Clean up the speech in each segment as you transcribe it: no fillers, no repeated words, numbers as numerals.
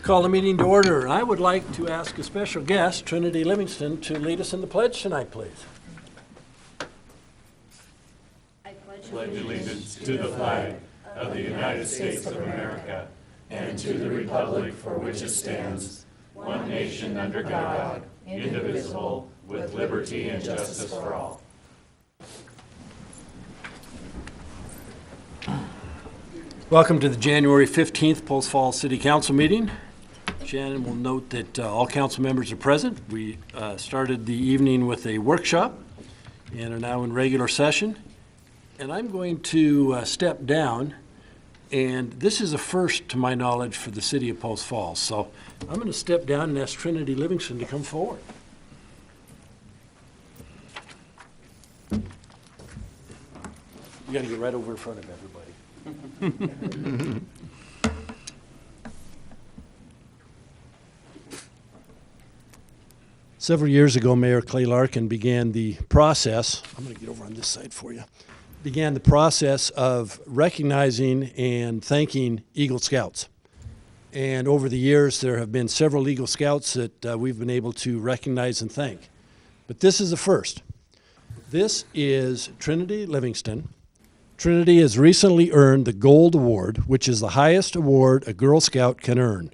Call the meeting to order. I would like to ask a special guest, Trinity Livingston, to lead us in the pledge tonight, please. I pledge allegiance to the flag of the United States of America and to the republic for which it stands, one nation under God, indivisible, with liberty and justice for all. Welcome to the January 15th Post Falls City Council meeting. Shannon will note that all council members are present. We started the evening with a workshop and are now in regular session. And I'm going to step down, and this is a first to my knowledge for the city of Post Falls. So I'm going to step down and ask Trinity Livingston to come forward. You got to get right over in front of everybody. Several years ago, Mayor Clay Larkin began the process, I'm going to get over on this side for you, began the process of recognizing and thanking Eagle Scouts. And over the years, there have been several Eagle Scouts that we've been able to recognize and thank. But this is the first. This is Trinity Livingston. Trinity has recently earned the Gold Award, which is the highest award a Girl Scout can earn.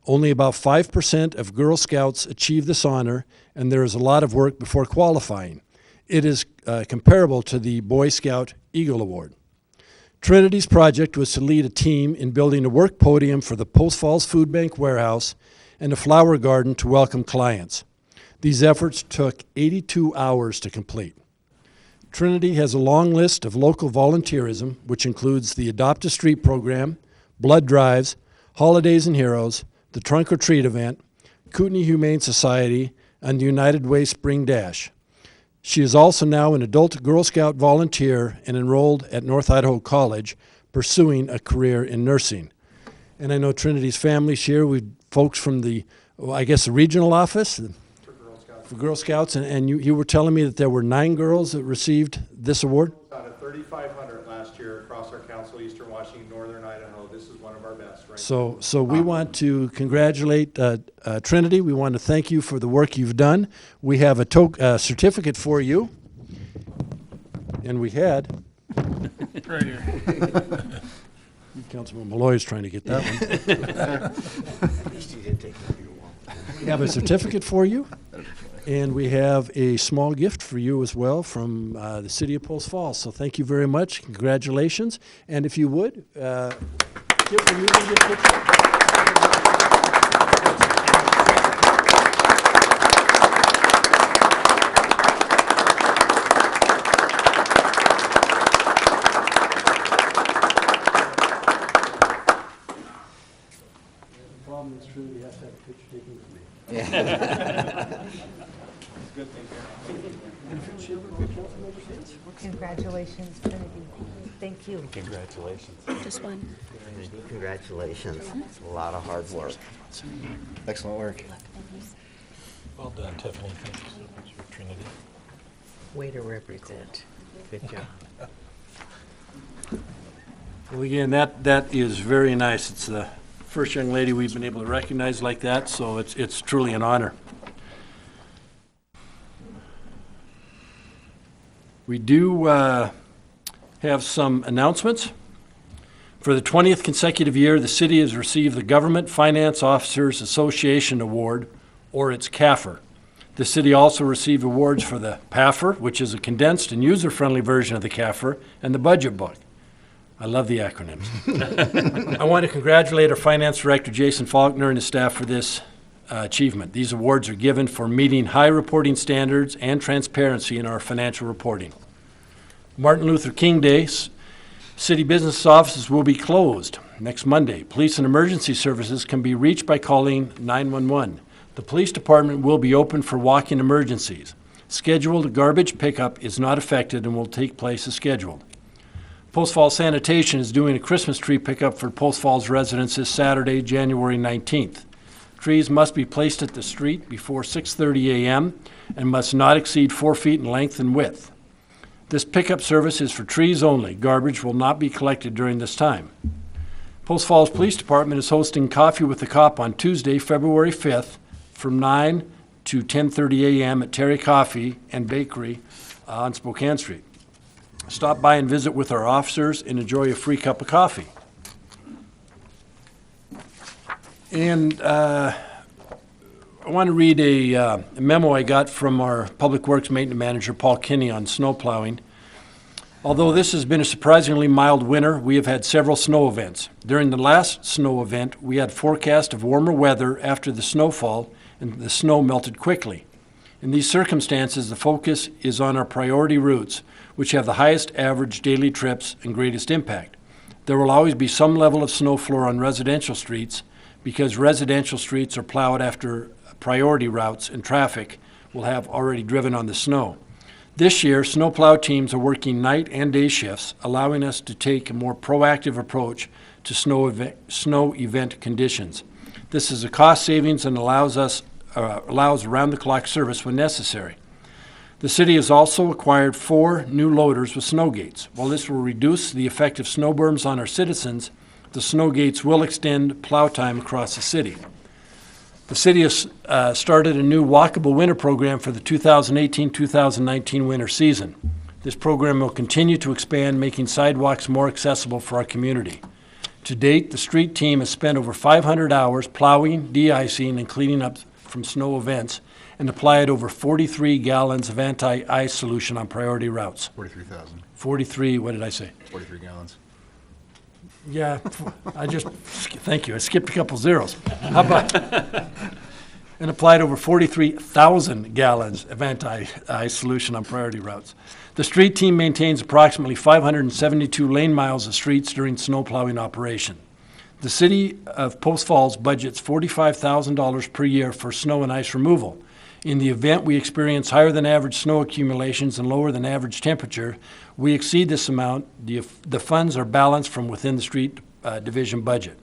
Only about 5% of Girl Scouts achieve this honor, and there is a lot of work before qualifying. It is comparable to the Boy Scout Eagle Award. Trinity's project was to lead a team in building a work podium for the Post Falls Food Bank warehouse and a flower garden to welcome clients. These efforts took 82 hours to complete. Trinity has a long list of local volunteerism, which includes the Adopt a Street program, blood drives, Holidays and Heroes, the Trunk or Treat event, Kootenai Humane Society, and the United Way Spring Dash. She is also now an adult Girl Scout volunteer and enrolled at North Idaho College, pursuing a career in nursing. And I know Trinity's family's here. We've folks from the, the regional office for Girl Scouts, and you were telling me that there were 9 girls that received this award? Out of 3,500 last year across our council, Eastern Washington, Northern Idaho. This is one of our best. Right So we want to congratulate Trinity. We want to thank you for the work you've done. We have a certificate for you, and we had. Right here. Councilman Malloy is trying to get that one. We have a certificate for you, and we have a small gift for you as well from the city of Post Falls. So thank you very much. Congratulations. And if you would, get the meeting gift picture. The problem is Trinity has to have a picture taken with me. Good thing. Congratulations, Trinity. Thank you. Congratulations. Just one. Congratulations. It's a lot of hard work. Excellent work. Well done, Tiffany. Thank you so much for Trinity. Way to represent. Good job. Well, again, that is very nice. It's the first young lady we've been able to recognize like that, so it's truly an honor. We do have some announcements. For the 20th consecutive year, the city has received the Government Finance Officers Association Award, or its CAFR. The city also received awards for the PAFR, which is a condensed and user-friendly version of the CAFR, and the Budget Book. I love the acronyms. I want to congratulate our Finance Director, Jason Faulkner, and his staff for this achievement. These awards are given for meeting high reporting standards and transparency in our financial reporting. Martin Luther King Day, city business offices will be closed next Monday. Police and emergency services can be reached by calling 911. The police department will be open for walk-in emergencies. Scheduled garbage pickup is not affected and will take place as scheduled. Post Falls Sanitation is doing a Christmas tree pickup for Post Falls residents this Saturday, January 19th. Trees must be placed at the street before 6:30 a.m. and must not exceed 4 feet in length and width. This pickup service is for trees only. Garbage will not be collected during this time. Post Falls Police Department is hosting Coffee with the Cop on Tuesday, February 5th from 9 to 10:30 a.m. at Terry Coffee and Bakery on Spokane Street. Stop by and visit with our officers and enjoy a free cup of coffee. And I want to read a memo I got from our Public Works Maintenance Manager, Paul Kinney, on snow plowing. Although this has been a surprisingly mild winter, we have had several snow events. During the last snow event, we had forecast of warmer weather after the snowfall, and the snow melted quickly. In these circumstances, the focus is on our priority routes, which have the highest average daily trips and greatest impact. There will always be some level of snow floor on residential streets because residential streets are plowed after priority routes and traffic will have already driven on the snow. This year, snowplow teams are working night and day shifts, allowing us to take a more proactive approach to snow event conditions. This is a cost savings and allows around-the-clock service when necessary. The city has also acquired 4 new loaders with snow gates. While this will reduce the effect of snow berms on our citizens, the snow gates will extend plow time across the city. The city has started a new walkable winter program for the 2018-2019 winter season. This program will continue to expand, making sidewalks more accessible for our community. To date, the street team has spent over 500 hours plowing, de-icing, and cleaning up from snow events, and applied over 43 gallons of anti-ice solution on priority routes. 43,000, 43, what did I say? 43 gallons. Yeah, thank you. I skipped a couple zeros. How about, and applied over 43,000 gallons of anti-ice solution on priority routes. The street team maintains approximately 572 lane miles of streets during snow plowing operation. The city of Post Falls budgets $45,000 per year for snow and ice removal. In the event we experience higher than average snow accumulations and lower than average temperature, we exceed this amount. The funds are balanced from within the street division budget.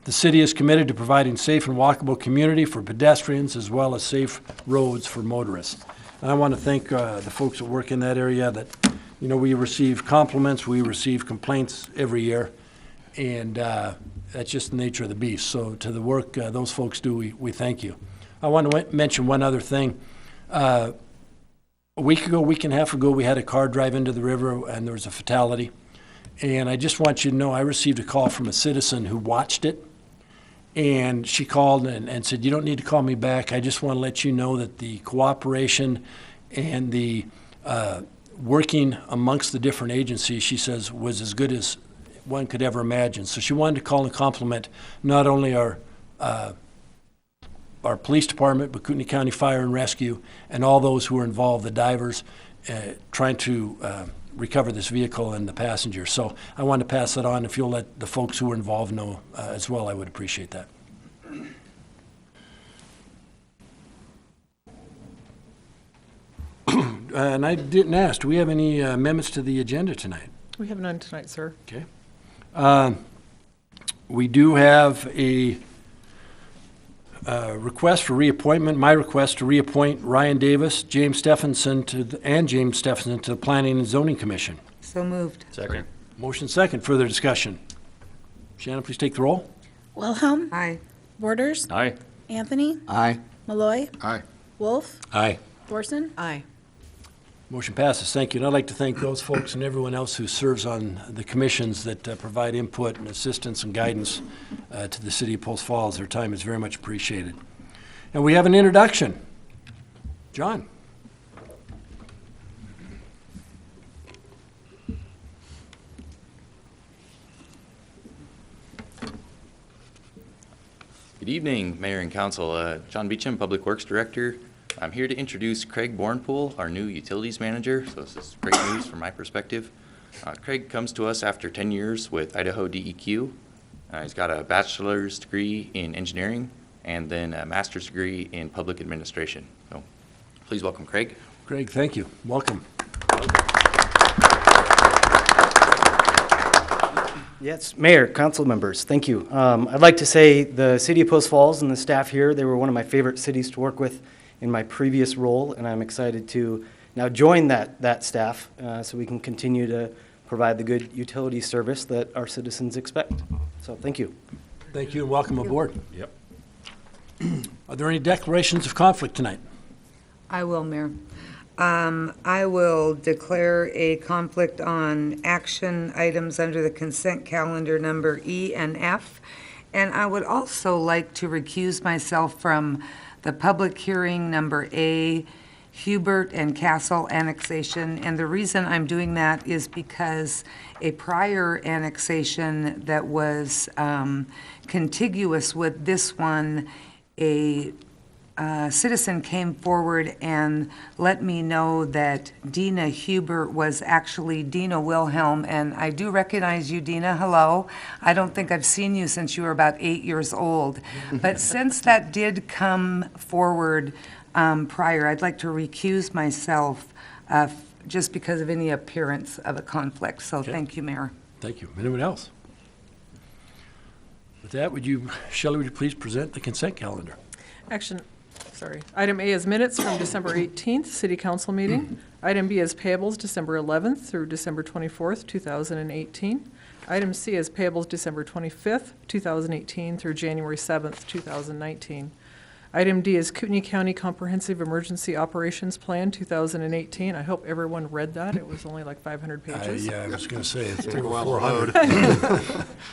The city is committed to providing safe and walkable community for pedestrians as well as safe roads for motorists. And I want to thank the folks that work in that area. That, you know, we receive compliments, we receive complaints every year, and that's just the nature of the beast. So to the work those folks do, we thank you. I want to mention one other thing. A week and a half ago, we had a car drive into the river and there was a fatality. And I just want you to know, I received a call from a citizen who watched it. And she called and said, "You don't need to call me back. I just want to let you know that the cooperation and the working amongst the different agencies," she says, "was as good as one could ever imagine." So she wanted to call and compliment not only our police department, but Kootenai County Fire and Rescue, and all those who were involved, the divers, trying to recover this vehicle and the passenger. So I want to pass that on. If you'll let the folks who were involved know as well, I would appreciate that. And I didn't ask, do we have any amendments to the agenda tonight? We have none tonight, sir. Okay. We do have a request for reappointment, my request to reappoint Ryan Davis, James Stephenson to the Planning and Zoning Commission. So moved. Second. Motion second. Further discussion. Shannon, please take the roll. Wilhelm. Aye. Borders. Aye. Anthony. Aye. Malloy. Aye. Wolf. Aye. Thorson. Aye. Motion passes. Thank you. And I'd like to thank those folks and everyone else who serves on the commissions that provide input and assistance and guidance to the city of Post Falls. Their time is very much appreciated. And we have an introduction. John. Good evening, Mayor and Council. John Beecham, Public Works Director. I'm here to introduce Craig Bornpool, our new Utilities Manager. So this is great news from my perspective. Craig comes to us after 10 years with Idaho DEQ. He's got a bachelor's degree in engineering and then a master's degree in public administration. So please welcome Craig. Craig, thank you. Welcome. Yes, Mayor, council members, thank you. I'd like to say the City of Post Falls and the staff here, they were one of my favorite cities to work with in my previous role, and I'm excited to now join that staff so we can continue to provide the good utility service that our citizens expect. So thank you. Thank you and welcome aboard. Yep. Are there any declarations of conflict tonight? I will, Mayor. I will declare a conflict on action items under the consent calendar number E and F. And I would also like to recuse myself from the public hearing number A, Hubert and Castle annexation. And the reason I'm doing that is because a prior annexation that was contiguous with this one, a citizen came forward and let me know that Dina Hubert was actually Dina Wilhelm, and I do recognize you, Dina. Hello. I don't think I've seen you since you were about 8 years old. But since that did come forward prior, I'd like to recuse myself just because of any appearance of a conflict. So thank you, Mayor. Thank you. Anyone else? With that, Shelley, would you please present the consent calendar? Item A is minutes from December 18th, City Council meeting. Item B is payables December 11th through December 24th, 2018. Item C is payables December 25th, 2018 through January 7th, 2019. Item D is Kootenai County Comprehensive Emergency Operations Plan 2018. I hope everyone read that. It was only like 500 pages. Yeah, I was going to say, it's 400.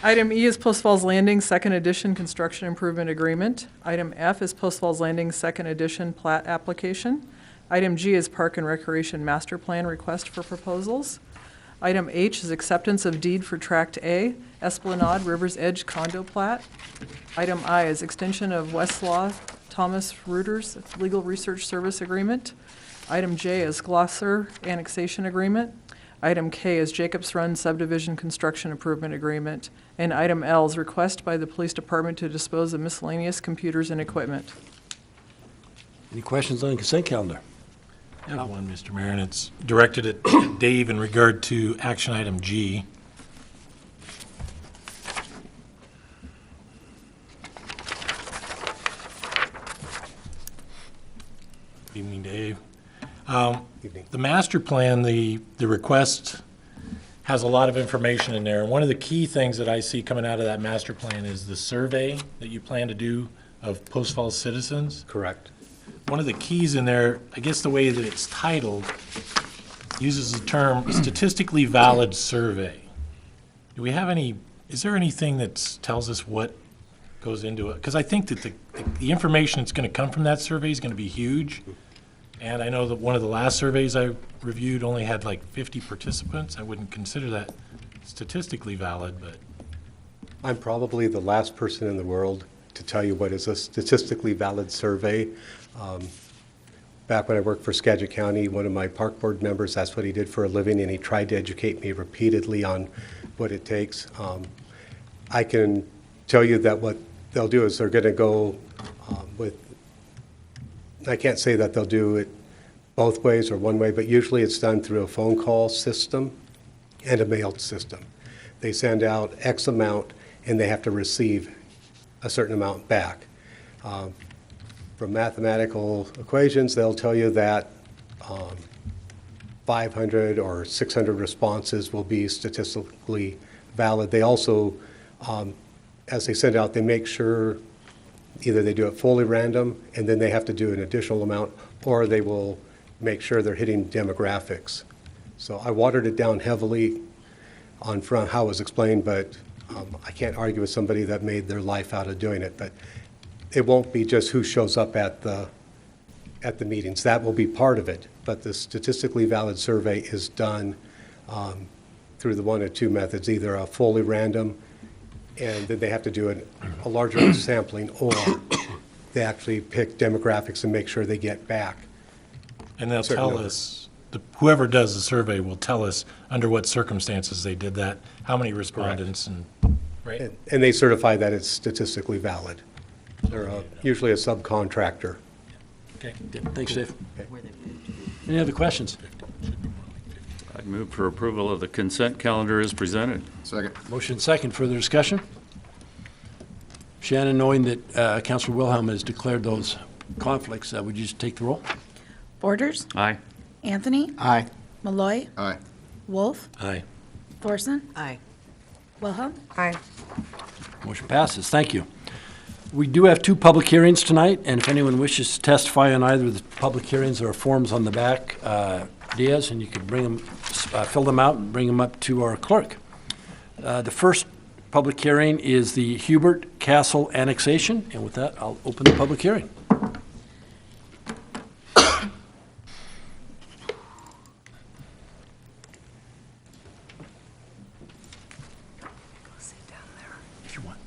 Item E is Post Falls Landing Second Edition Construction Improvement Agreement. Item F is Post Falls Landing Second Edition Plat Application. Item G is Park and Recreation Master Plan Request for Proposals. Item H is Acceptance of Deed for Tract A, Esplanade River's Edge Condo Plat. Item I is Extension of Westlaw Thomas Reuters Legal Research Service Agreement. Item J is Glosser Annexation Agreement. Item K is Jacobs Run Subdivision Construction Improvement Agreement. And item L is Request by the Police Department to dispose of miscellaneous computers and equipment. Any questions on the consent calendar? I have one, Mr. Mayor, and it's directed at Dave in regard to action item G. Good evening, Dave. The master plan, the request has a lot of information in there. And one of the key things that I see coming out of that master plan is the survey that you plan to do of Post Falls citizens. Correct. One of the keys in there, I guess the way that it's titled, uses the term statistically valid survey. Do we have any, is there anything that tells us what goes into it? Because I think that the information that's going to come from that survey is going to be huge. And I know that one of the last surveys I reviewed only had like 50 participants. I wouldn't consider that statistically valid, but. I'm probably the last person in the world to tell you what is a statistically valid survey. Back when I worked for Skagit County, one of my park board members, that's what he did for a living, and he tried to educate me repeatedly on what it takes. I can tell you that what they'll do is they're going to go with, I can't say that they'll do it both ways or one way, but usually it's done through a phone call system and a mailed system. They send out X amount and they have to receive a certain amount back. From mathematical equations, they'll tell you that 500 or 600 responses will be statistically valid. They also, as they send out, they make sure either they do it fully random and then they have to do an additional amount, or they will make sure they're hitting demographics. So I watered it down heavily on front how it was explained, but I can't argue with somebody that made their life out of doing it. But it won't be just who shows up at the meetings. That will be part of it. But the statistically valid survey is done through the one of two methods, either a fully random, and then they have to do a larger sampling, or they actually pick demographics and make sure they get back. And they'll tell us, whoever does the survey will tell us under what circumstances they did that, how many respondents, and right? And they certify that it's statistically valid. They're usually a subcontractor. Okay. Thanks, Dave. Any other questions? I'd move for approval of the consent calendar as presented. Second. Motion second. Further discussion? Shannon, knowing that Councilor Wilhelm has declared those conflicts, would you just take the roll? Borders? Aye. Anthony? Aye. Malloy? Aye. Wolf? Aye. Thorson, Aye. Wilhelm, Aye. Motion passes. Thank you. We do have 2 public hearings tonight, and if anyone wishes to testify on either of the public hearings, there are forms on the back, Diaz, and you can bring them, fill them out and bring them up to our clerk. The first public hearing is the Hubert Castle annexation, and with that, I'll open the public hearing. Sit down there. If you want.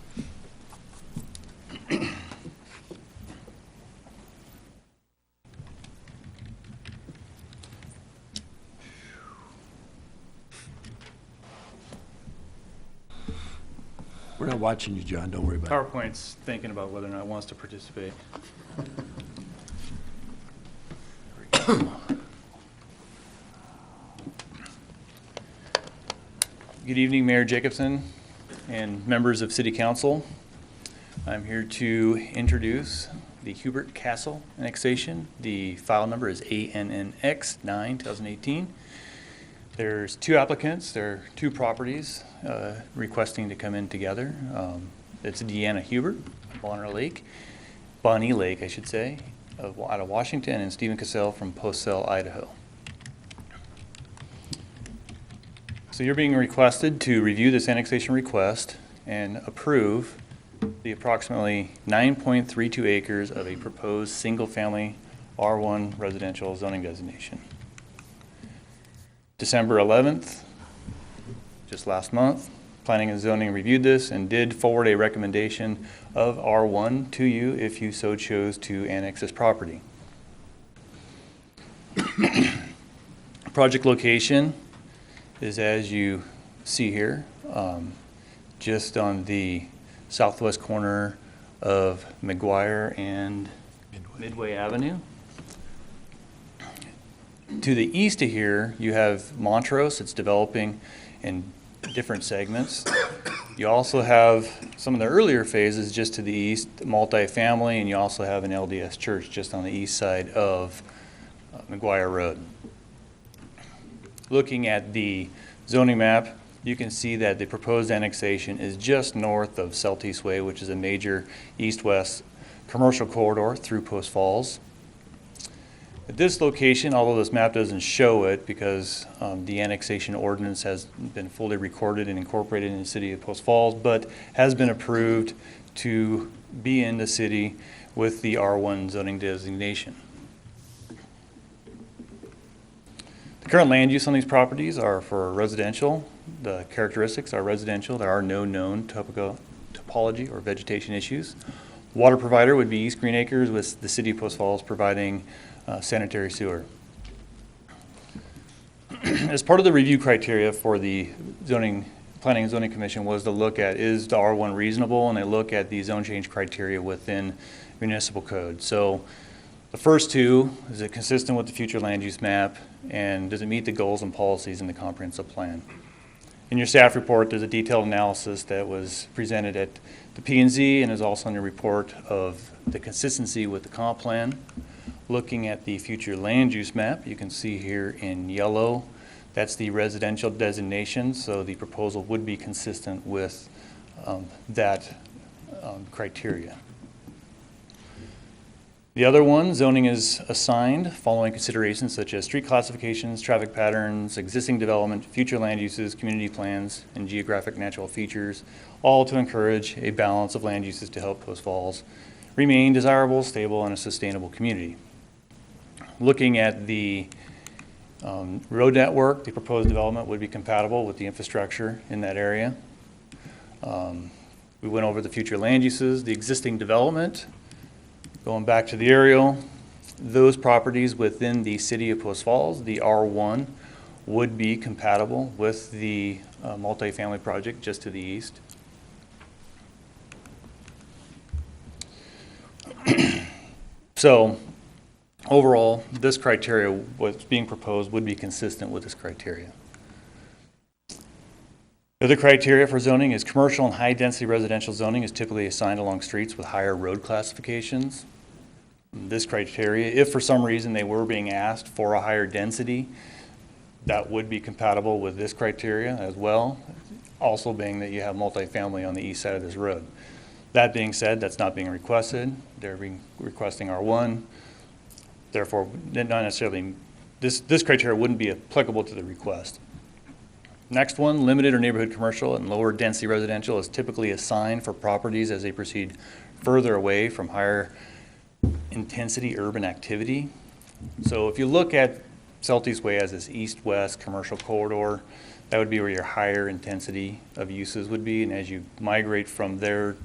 We're not watching you, John. Don't worry about it. PowerPoint's thinking about whether or not it wants to participate. Good evening, Mayor Jacobson and members of City Council. I'm here to introduce the Hubert Castle annexation. The file number is ANNX 9, 2018. There's 2 applicants. There are 2 properties requesting to come in together. It's Deanna Hubert, Bonnie Lake, I should say, out of Washington, and Stephen Cassell from Postcell, Idaho. So you're being requested to review this annexation request and approve the approximately 9.32 acres of a proposed single-family R1 residential zoning designation. December 11th, just last month, Planning and Zoning reviewed this and did forward a recommendation of R1 to you if you so chose to annex this property. Project location is as you see here, just on the southwest corner of McGuire and Midway Avenue. To the east of here, you have Montrose. It's developing in different segments. You also have some of the earlier phases just to the east, multifamily, and you also have an LDS church just on the east side of McGuire Road. Looking at the zoning map, you can see that the proposed annexation is just north of Celtice Way, which is a major east-west commercial corridor through Post Falls. At this location, although this map doesn't show it because the annexation ordinance has been fully recorded and incorporated in the city of Post Falls, but has been approved to be in the city with the R1 zoning designation. The current land use on these properties are for residential. The characteristics are residential. There are no known topology or vegetation issues. Water provider would be East Green Acres, with the city of Post Falls providing sanitary sewer. As part of the review criteria for the Planning and Zoning Commission was to look at, is the R1 reasonable? And they look at the zone change criteria within municipal code. So the first 2, is it consistent with the future land use map? And does it meet the goals and policies in the comprehensive plan? In your staff report, there's a detailed analysis that was presented at the P&Z and is also in your report of the consistency with the comp plan. Looking at the future land use map, you can see here in yellow, that's the residential designation, so the proposal would be consistent with that criteria. The other one, zoning is assigned following considerations such as street classifications, traffic patterns, existing development, future land uses, community plans, and geographic natural features, all to encourage a balance of land uses to help Post Falls remain desirable, stable, and a sustainable community. Looking at the road network, the proposed development would be compatible with the infrastructure in that area. We went over the future land uses, the existing development. Going back to the aerial, those properties within the city of Post Falls, the R1, would be compatible with the multifamily project just to the east. So overall, this criteria, what's being proposed, would be consistent with this criteria. The other criteria for zoning is commercial and high-density residential zoning is typically assigned along streets with higher road classifications. This criteria, if for some reason they were being asked for a higher density, that would be compatible with this criteria as well, also being that you have multifamily on the east side of this road. That being said, that's not being requested. They're requesting R1. Therefore, not necessarily, this criteria wouldn't be applicable to the request. Next one, limited or neighborhood commercial and lower density residential is typically assigned for properties as they proceed further away from higher intensity urban activity. So if you look at Celtics Way as this east-west commercial corridor, that would be where your higher intensity of uses would be. And as you migrate from there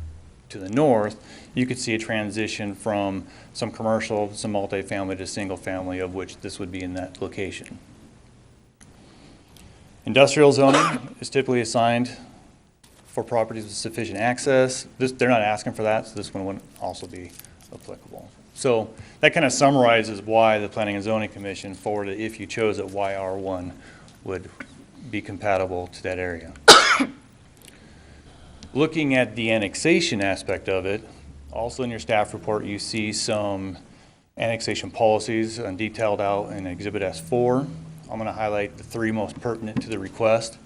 to the north, you could see a transition from some commercial, some multifamily to single family, of which this would be in that location. Industrial zoning is typically assigned for properties with sufficient access. They're not asking for that, so this one wouldn't also be applicable. So that kind of summarizes why the Planning and Zoning Commission forwarded, if you chose it, why R1 would be compatible to that area. Looking at the annexation aspect of it, also in your staff report, you see some annexation policies detailed out in Exhibit S4. I'm going to highlight the 3 most pertinent to the request.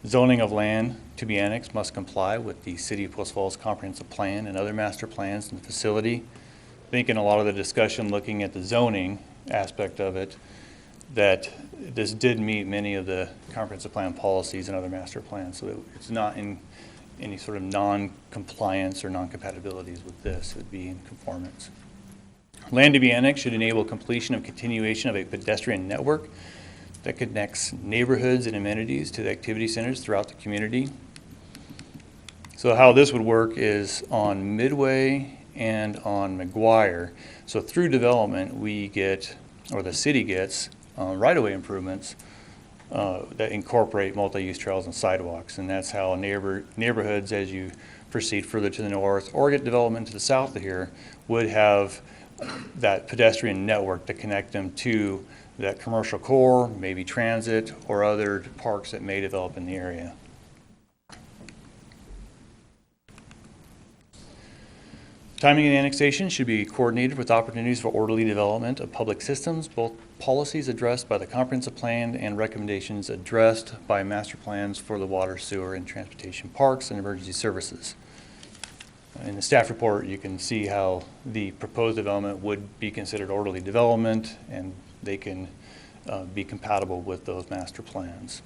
Zoning of land to be annexed must comply with the City of Post Falls Comprehensive Plan and other master plans in the facility. I think in a lot of the discussion looking at the zoning aspect of it, that this did meet many of the comprehensive plan policies and other master plans, so that it's not in any sort of non-compliance or non-compatibilities with this. It would be in conformance. Land to be annexed should enable completion of continuation of a pedestrian network that connects neighborhoods and amenities to the activity centers throughout the community. So how this would work is on Midway and on McGuire. So through development, we get, or the city gets, right-of-way improvements that incorporate multi-use trails and sidewalks. And that's how neighborhoods, as you proceed further to the north or get development to the south of here, would have that pedestrian network to connect them to that commercial core, maybe transit, or other parks that may develop in the area. Timing and annexation should be coordinated with opportunities for orderly development of public systems, both policies addressed by the comprehensive plan and recommendations addressed by master plans for the water, sewer, and transportation parks and emergency services. In the staff report, you can see how the proposed development would be considered orderly development, and they can be compatible with those master plans.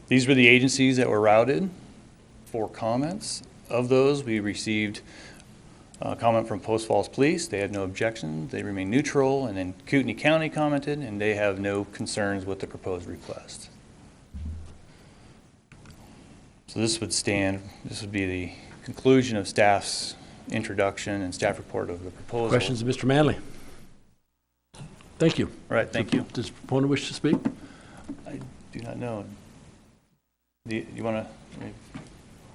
These were the agencies that were routed for comments. Of those, we received a comment from Post Falls Police. They had no objection. They remain neutral. And then Kootenai County commented, and they have no concerns with the proposed request. So this would be the conclusion of staff's introduction and staff report of the proposal. Questions of Mr. Manley? Thank you. All right, thank you. Does the proponent wish to speak? I do not know. Do you want to?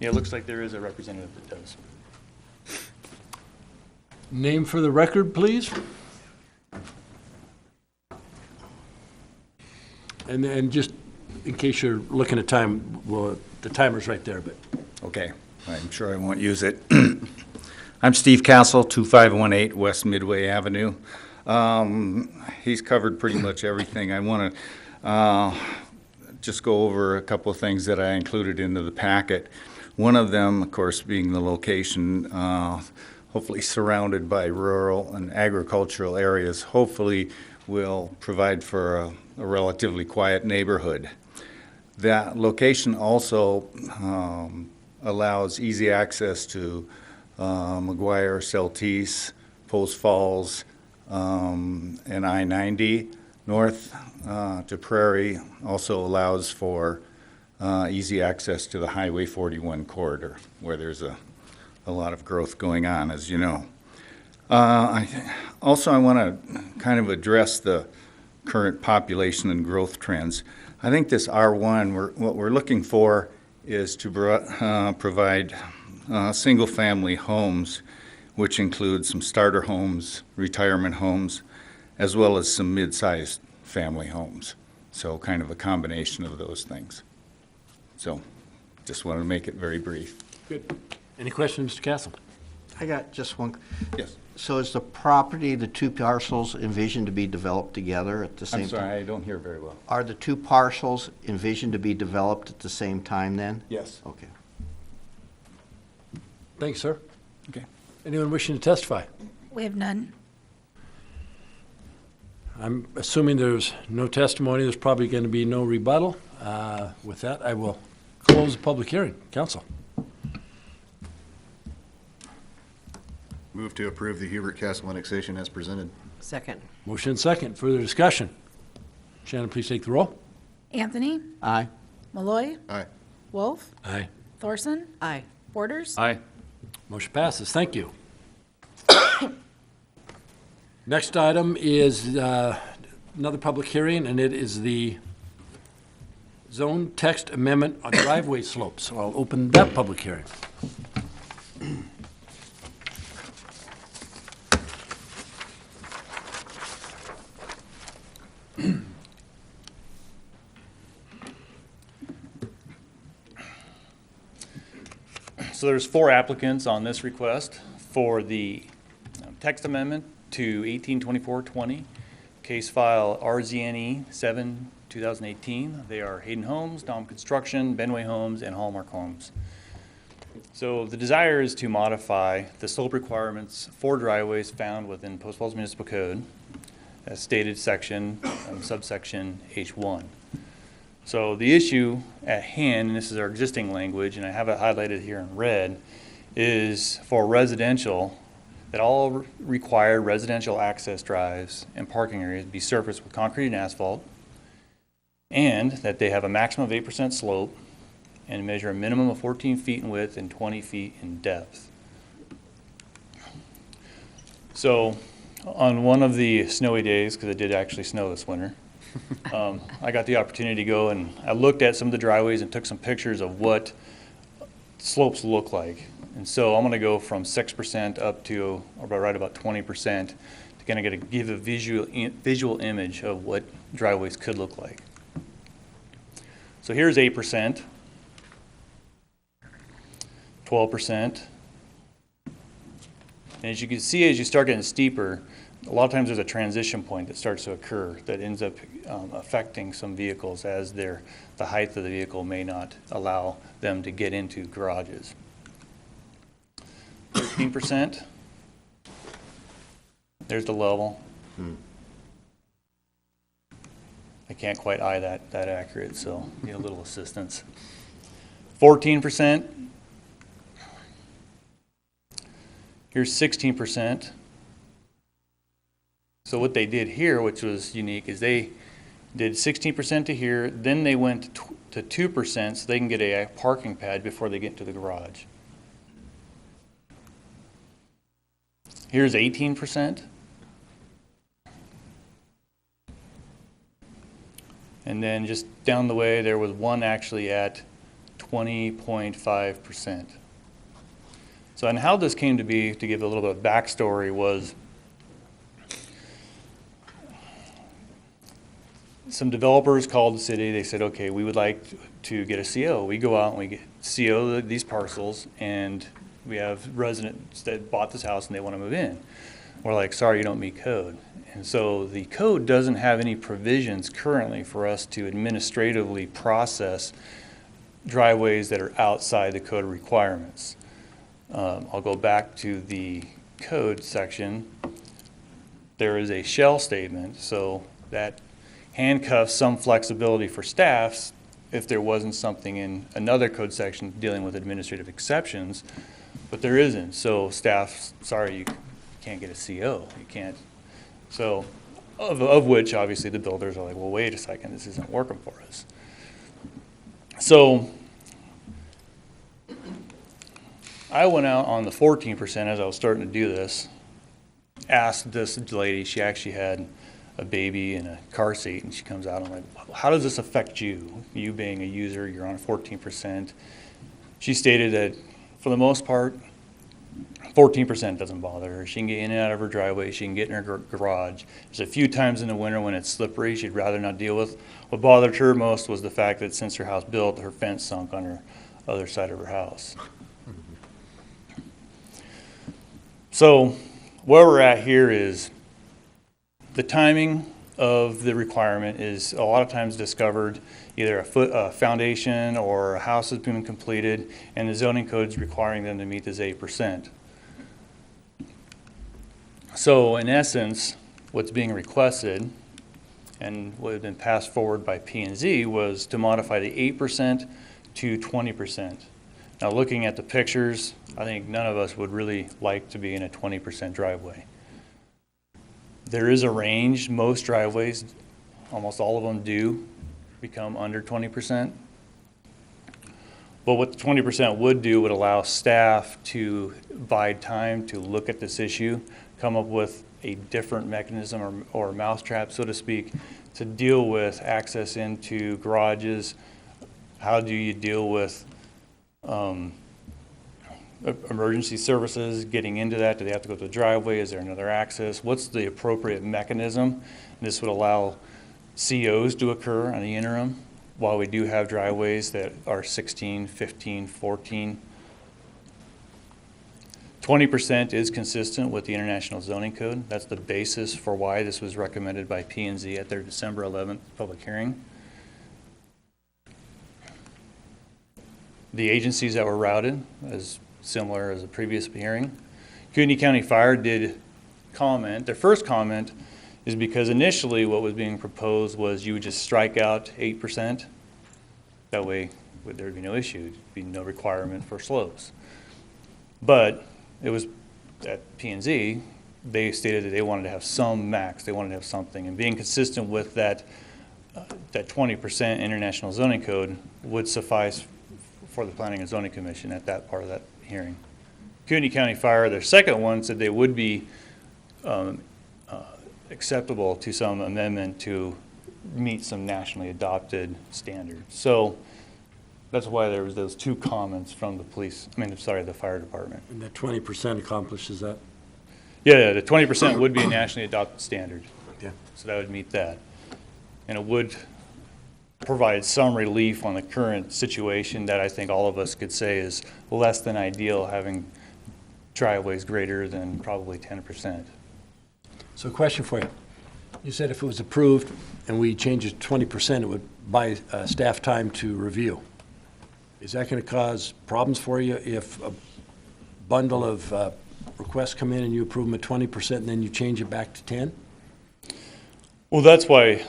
Yeah, it looks like there is a representative that does. Name for the record, please. And just in case you're looking at time, well, the timer's right there, but. Okay, I'm sure I won't use it. I'm Steve Castle, 2518 West Midway Avenue. He's covered pretty much everything. I want to just go over a couple of things that I included into the packet. One of them, of course, being the location, hopefully surrounded by rural and agricultural areas, hopefully will provide for a relatively quiet neighborhood. That location also allows easy access to McGuire, Celtice, Post Falls, and I-90. North to Prairie also allows for easy access to the Highway 41 corridor, where there's a lot of growth going on, as you know. I want to kind of address the current population and growth trends. I think this R1, what we're looking for is to provide single-family homes, which include some starter homes, retirement homes, as well as some mid-sized family homes. So kind of a combination of those things. So just wanted to make it very brief. Good. Any questions, Mr. Castle? I got just one. Yes. So is the property, the two parcels envisioned to be developed together at the same I'm time? sorry, I don't hear very well. Are the two parcels envisioned to be developed at the same time then? Yes. Okay. Thanks, sir. Okay. Anyone wishing to testify? We have none. I'm assuming there's no testimony. There's probably going to be no rebuttal. With that, I will close the public hearing. Council. Move to approve the Hubert Castle annexation as presented. Second. Motion and second. Further discussion. Shannon, please take the roll. Anthony? Aye. Malloy? Aye. Wolf? Aye. Thorson? Aye. Borders? Aye. Motion passes. Thank you. Next item is another public hearing, and it is the zone text amendment on driveway slopes. So I'll open that public hearing. So there's 4 applicants on this request for the text amendment to 182420, case file RZNE 7, 2018. They are Hayden Homes, Dom Construction, Benway Homes, and Hallmark Homes. So the desire is to modify the slope requirements for driveways found within Post Falls Municipal Code, as stated section, subsection H1. So the issue at hand, and this is our existing language, and I have it highlighted here in red, is for residential, that all required residential access drives and parking areas be surfaced with concrete and asphalt, and that they have a maximum of 8% slope and measure a minimum of 14 feet in width and 20 feet in depth. So on one of the snowy days, because it did actually snow this winter, I got the opportunity to go and I looked at some of the driveways and took some pictures of what slopes look like. And so I'm going to go from 6% up to right about 20% to kind of give a visual image of what driveways could look like. So here's 8%, 12%. And as you can see, as you start getting steeper, a lot of times there's a transition point that starts to occur that ends up affecting some vehicles as the height of the vehicle may not allow them to get into garages. 13%. There's the level. I can't quite eye that accurate, so need a little assistance. 14%. Here's 16%. So what they did here, which was unique, is they did 16% to here, then they went to 2% so they can get a parking pad before they get to the garage. Here's 18%. And then just down the way, there was one actually at 20.5%. So, and how this came to be, to give a little bit of backstory, was some developers called the city. They said, okay, we would like to get a CO. We go out and we get CO these parcels, and we have residents that bought this house and they want to move in. We're like, sorry, you don't meet code. And so the code doesn't have any provisions currently for us to administratively process driveways that are outside the code requirements. I'll go back to the code section. There is a shall statement, so that handcuffs some flexibility for staffs if there wasn't something in another code section dealing with administrative exceptions, but there isn't. So staff, sorry, you can't get a CO. You can't. So, of which obviously the builders are like, well, wait a second, this isn't working for us. So I went out on the 14% as I was starting to do this, asked this lady, she actually had a baby in a car seat, and she comes out, I'm like, how does this affect you? You being a user, you're on 14%. She stated that for the most part, 14% doesn't bother her. She can get in and out of her driveway. She can get in her garage. There's a few times in the winter when it's slippery she'd rather not deal with. What bothered her most was the fact that since her house built, her fence sunk on her other side of her house. So where we're at here is the timing of the requirement is a lot of times discovered either a foundation or a house has been completed and the zoning code's requiring them to meet this 8%. So in essence, what's being requested and what had been passed forward by P&Z was to modify the 8% to 20%. Now looking at the pictures, I think none of us would really like to be in a 20% driveway. There is a range. Most driveways, almost all of them do become under 20%. But what the 20% would do would allow staff to bide time to look at this issue, come up with a different mechanism or mousetrap, so to speak, to deal with access into garages. How do you deal with emergency services getting into that? Do they have to go to the driveway? Is there another access? What's the appropriate mechanism? This would allow COs to occur on the interim while we do have driveways that are 16, 15, 14. 20% is consistent with the International Zoning Code. That's the basis for why this was recommended by P&Z at their December 11th public hearing. The agencies that were routed, as similar as the previous hearing. Kootenai County Fire did comment. Their first comment is because initially what was being proposed was you would just strike out 8%. That way there would be no issue. There would be no requirement for slopes. But it was at P&Z, they stated that they wanted to have some max. They wanted to have something. And being consistent with that 20% International Zoning Code would suffice for the Planning and Zoning Commission at that part of that hearing. Kootenai County Fire, their second one, said they would be acceptable to some amendment to meet some nationally adopted standards. So that's why there was those two comments from the the fire department. And that 20% accomplishes that? Yeah, the 20% would be a nationally adopted standard. Yeah. So that would meet that. And it would provide some relief on the current situation that I think all of us could say is less than ideal, having driveways greater than probably 10%. So a question for you. You said if it was approved and we changed it to 20%, it would buy staff time to review. Is that going to cause problems for you if a bundle of requests come in and you approve them at 20% and then you change it back to 10? Well, that's why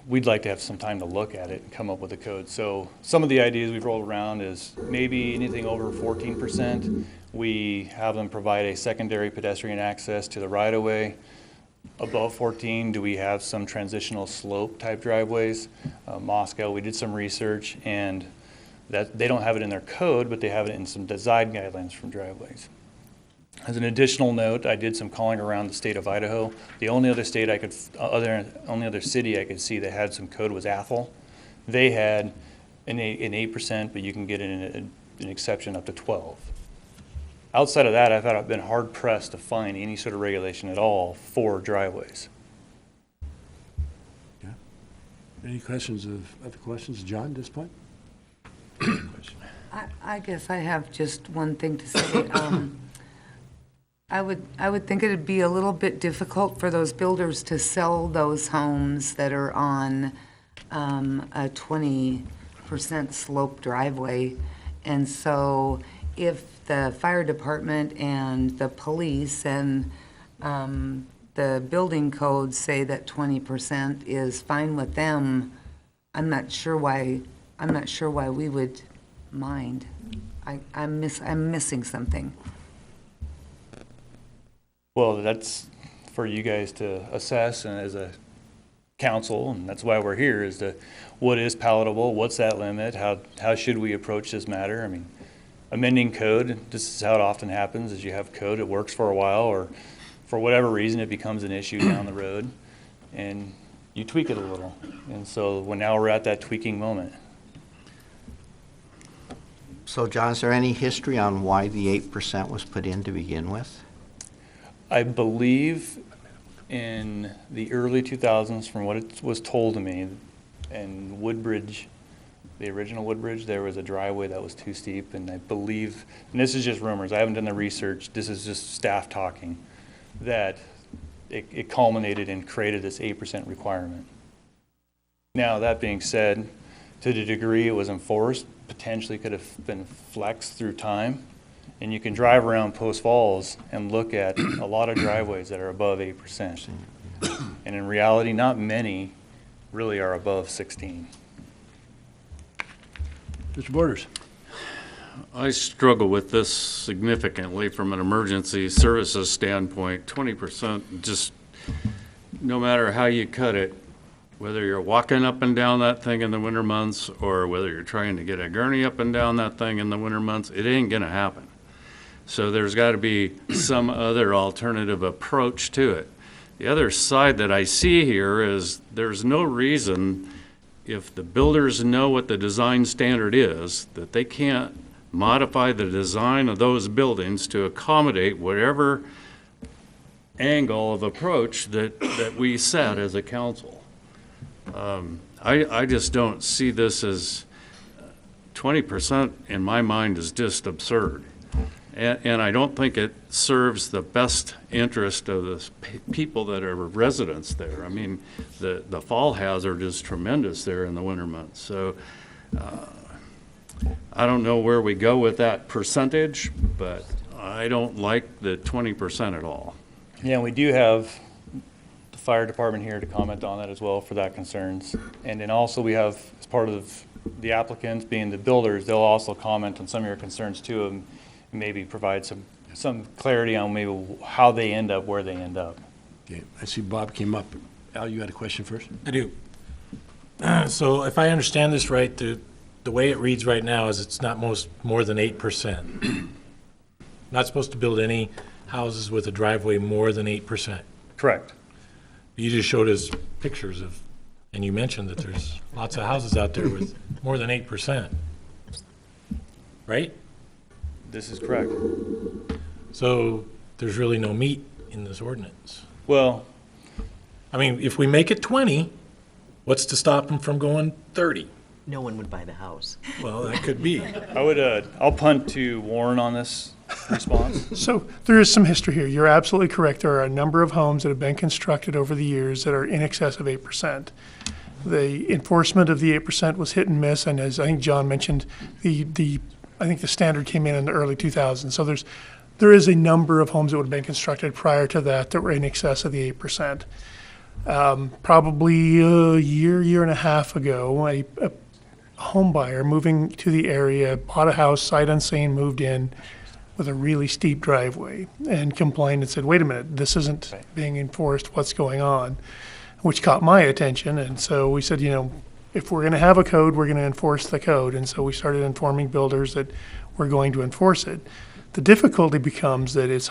we'd like to have some time to look at it and come up with a code. So some of the ideas we've rolled around is maybe anything over 14%, we have them provide a secondary pedestrian access to the right-of-way. Above 14, do we have some transitional slope type driveways? Moscow, we did some research, and that they don't have it in their code, but they have it in some design guidelines from driveways. As an additional note, I did some calling around the state of Idaho. The only other state only other city I could see that had some code was Athol. They had an 8%, but you can get an exception up to 12. Outside of that, I've been hard pressed to find any sort of regulation at all for driveways. Yeah. Any questions of other questions, John, at this point? I guess I have just one thing to say. I would think it'd be a little bit difficult for those builders to sell those homes that are on a 20% slope driveway. And so if the fire department and the police and the building codes say that 20% is fine with them, I'm not sure why we would mind. I'm missing something. Well, that's for you guys to assess, and as a council, and that's why we're here, is to what is palatable, what's that limit, how should we approach this matter? I mean, amending code, this is how it often happens, is you have code, it works for a while, or for whatever reason it becomes an issue down the road, and you tweak it a little. And so now we're at that tweaking moment. So John, is there any history on why the 8% was put in to begin with? I believe in the early 2000s, from what it was told to me, in Woodbridge, the original Woodbridge, there was a driveway that was too steep, and I believe, and this is just rumors, I haven't done the research, this is just staff talking, that it culminated and created this 8% requirement. Now, that being said, to the degree it was enforced, potentially could have been flexed through time. And you can drive around Post Falls and look at a lot of driveways that are above 8%. And in reality, not many really are above 16. Mr. Borders. I struggle with this significantly from an emergency services standpoint. 20%, just no matter how you cut it, whether you're walking up and down that thing in the winter months or whether you're trying to get a gurney up and down that thing in the winter months, it ain't gonna happen. So there's got to be some other alternative approach to it. The other side that I see here is there's no reason, if the builders know what the design standard is, that they can't modify the design of those buildings to accommodate whatever angle of approach that we set as a council. I just don't see this as 20% in my mind is just absurd. And I don't think it serves the best interest of the people that are residents there. I mean, the fall hazard is tremendous there in the winter months. So I don't know where we go with that percentage, but I don't like the 20% at all. Yeah, we do have the fire department here to comment on that as well for that concerns. And then also we have, as part of the applicants being the builders, they'll also comment on some of your concerns too, and maybe provide some clarity on maybe how they end up where they end up. Okay, I see Bob came up. Al, you had a question first? I do. So if I understand this right, the way it reads right now is it's not more than 8%. Not supposed to build any houses with a driveway more than 8%. Correct. You just showed us pictures of, and you mentioned that there's lots of houses out there with more than 8%. Right? This is correct. So there's really no meat in this ordinance. Well, I mean, if we make it 20, what's to stop them from going 30? No one would buy the house. Well, that could be. I'll punt to Warren on this response. So there is some history here. You're absolutely correct. There are a number of homes that have been constructed over the years that are in excess of 8%. The enforcement of the 8% was hit and miss, and as I think John mentioned, I think the standard came in the early 2000s. So there is a number of homes that would have been constructed prior to that were in excess of the 8%. Probably a year and a half ago, a home buyer moving to the area bought a house, sight unseen, moved in with a really steep driveway and complained and said, wait a minute, this isn't being enforced, what's going on? Which caught my attention. And so we said, if we're going to have a code, we're going to enforce the code. And so we started informing builders that we're going to enforce it. The difficulty becomes that it's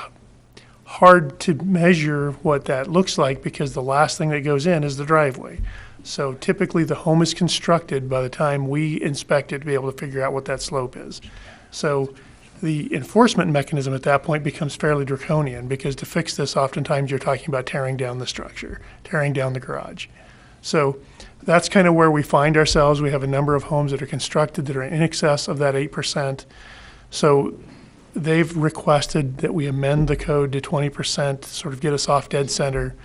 hard to measure what that looks like because the last thing that goes in is the driveway. So typically the home is constructed by the time we inspect it to be able to figure out what that slope is. So the enforcement mechanism at that point becomes fairly draconian because to fix this, oftentimes you're talking about tearing down the structure, tearing down the garage. So that's kind of where we find ourselves. We have a number of homes that are constructed that are in excess of that 8%. So they've requested that we amend the code to 20%, sort of get us off dead center,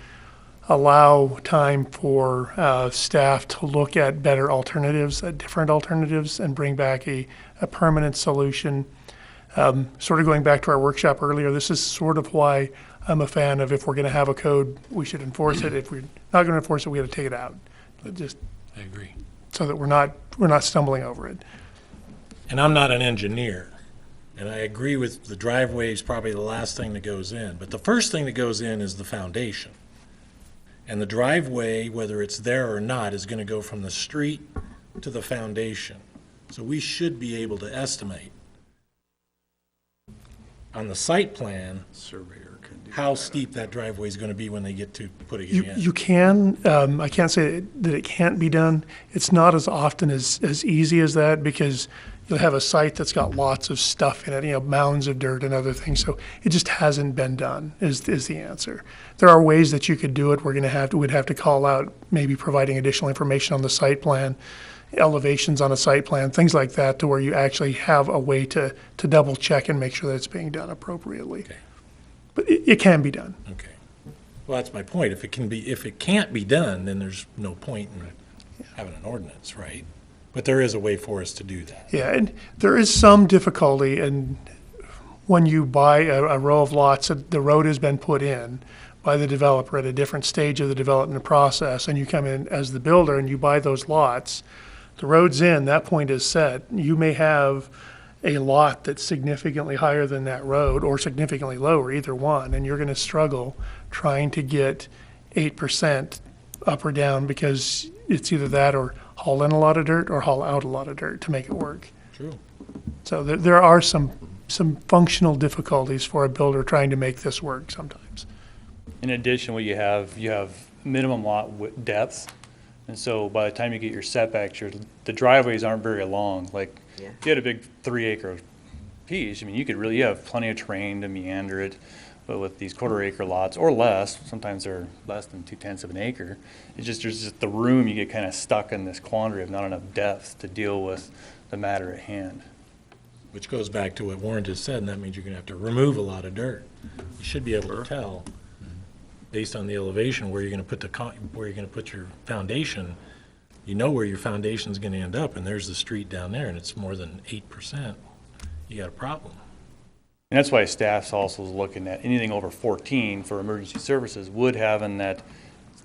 allow time for staff to look at better alternatives, at different alternatives, and bring back a permanent solution. Sort of going back to our workshop earlier, this is sort of why I'm a fan of if we're going to have a code, we should enforce it. If we're not going to enforce it, we got to take it out. I agree. So that we're not stumbling over it. And I'm not an engineer, and I agree with the driveway is probably the last thing that goes in. But the first thing that goes in is the foundation. And the driveway, whether it's there or not, is going to go from the street to the foundation. So we should be able to estimate on the site plan how steep that driveway is going to be when they get to putting it in. You can. I can't say that it can't be done. It's not as often as easy as that because you'll have a site that's got lots of stuff in it, mounds of dirt and other things. So it just hasn't been done is the answer. There are ways that you could do it. We'd have to call out maybe providing additional information on the site plan, elevations on a site plan, things like that, to where you actually have a way to double check and make sure that it's being done appropriately. Okay. But it can be done. Okay. Well, that's my point. If it can't be done, then there's no point in having an ordinance, right? But there is a way for us to do that. Yeah, and there is some difficulty in when you buy a row of lots, the road has been put in by the developer at a different stage of the development process, and you come in as the builder and you buy those lots, the road's in, that point is set. You may have a lot that's significantly higher than that road or significantly lower, either one, and you're going to struggle trying to get 8% up or down because it's either that or haul in a lot of dirt or haul out a lot of dirt to make it work. True. So there are some functional difficulties for a builder trying to make this work sometimes. In addition, what you have minimum lot depth. And so by the time you get your setbacks, the driveways aren't very long. Like, if you had a big 3-acre piece, I mean, you have plenty of terrain to meander it. But with these 1/4-acre lots, or less, sometimes they're less than 2/10 of an acre, there's just the room, you get kind of stuck in this quandary of not enough depth to deal with the matter at hand. Which goes back to what Warren just said, and that means you're going to have to remove a lot of dirt. You should be able to tell, based on the elevation, where you're going to put your foundation. You know where your foundation's going to end up, and there's the street down there, and it's more than 8%. You got a problem. And that's why staff's also looking at anything over 14 for emergency services would having that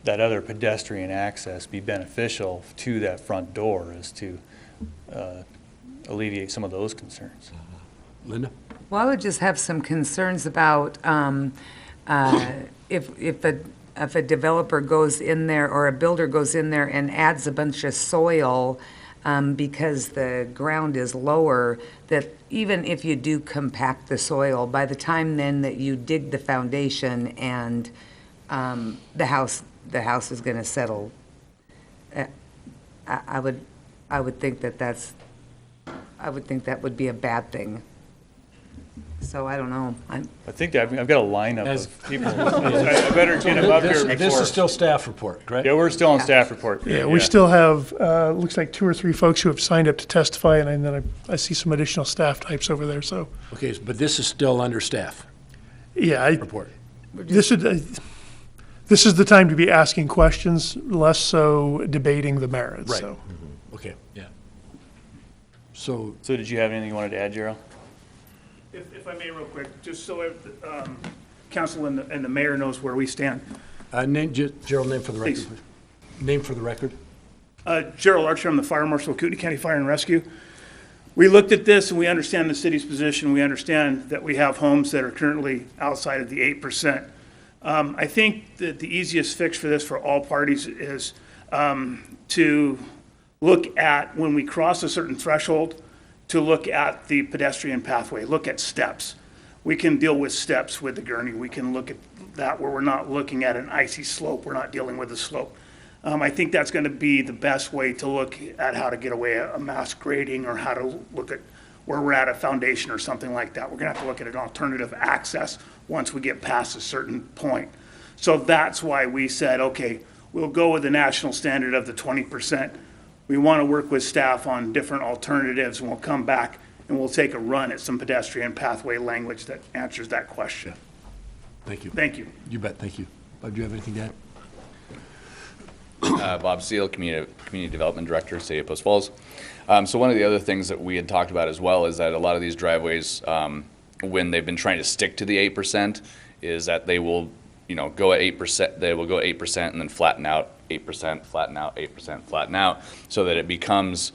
other pedestrian access be beneficial to that front door as to alleviate some of those concerns. Linda? Well, I would just have some concerns about if a developer goes in there or a builder goes in there and adds a bunch of soil because the ground is lower, that even if you do compact the soil, by the time then that you dig the foundation and the house is going to settle, I would think that would be a bad thing. So I don't know. I think that I've got a lineup of people. I better get them up here before. This is still staff report, correct? Yeah, we're still on staff report. Yeah, we still have, looks like 2 or 3 folks who have signed up to testify, and then I see some additional staff types over there, so. Okay, but this is still under staff Yeah, report. this is the time to be asking questions, less so debating the merits, Right. so. Okay, yeah. So, did you have anything you wanted to add, Gerald? If I may, real quick, just so council and the mayor knows where we stand. Gerald, name for the record, Please. please. Name for the record. Gerald Archer, I'm the Fire Marshal of Kootenai County Fire and Rescue. We looked at this and we understand the city's position. We understand that we have homes that are currently outside of the 8%. I think that the easiest fix for this for all parties is to look at when we cross a certain threshold, to look at the pedestrian pathway, look at steps. We can deal with steps with the gurney. We can look at that where we're not looking at an icy slope. We're not dealing with a slope. I think that's going to be the best way to look at how to get away a mass grading or how to look at where we're at a foundation or something like that. We're going to have to look at an alternative access once we get past a certain point. So that's why we said, okay, we'll go with the national standard of the 20%. We want to work with staff on different alternatives, and we'll come back and we'll take a run at some pedestrian pathway language that answers that question. Thank you. Thank you. You bet, thank you. Bob, do you have anything to add? Bob Seal, Community Development Director, City of Post Falls. So one of the other things that we had talked about as well is that a lot of these driveways, when they've been trying to stick to the 8%, is that they will, go at 8%. They will go 8% and then flatten out 8%, flatten out 8%, flatten out, so that it becomes,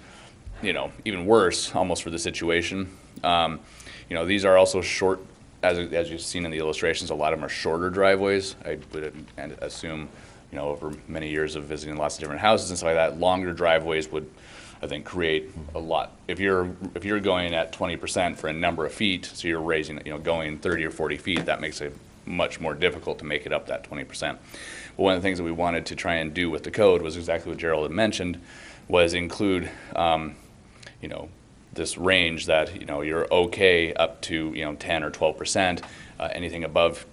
even worse almost for the situation. These are also short, as you've seen in the illustrations. A lot of them are shorter driveways. I would assume. Over many years of visiting lots of different houses and stuff like that, longer driveways would, I think, create a lot. If you're going at 20% for a number of feet, so you're raising, going 30 or 40 feet, that makes it much more difficult to make it up that 20%. But one of the things that we wanted to try and do with the code was exactly what Gerald had mentioned, was include, this range that, you're okay up to, 10 or 12%, anything above,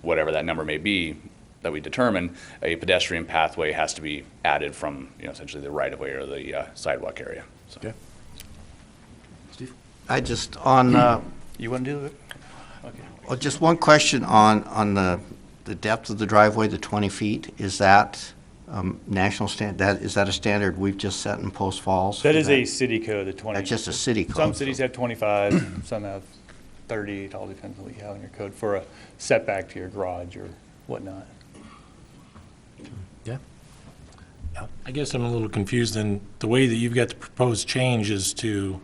whatever that number may be, that we determine, a pedestrian pathway has to be added from, essentially the right-of-way or the sidewalk area. So. Okay. Steve? I just, on You want to do it? Well, just one question on the depth of the driveway, the 20 feet. Is that national is that a standard we've just set in Post Falls? That is a city code, the 20. That's just a city code. Some cities have 25, some have 30. It all depends on what you have in your code for a setback to your garage or whatnot. Yeah. I guess I'm a little confused in the way that you've got the proposed change is to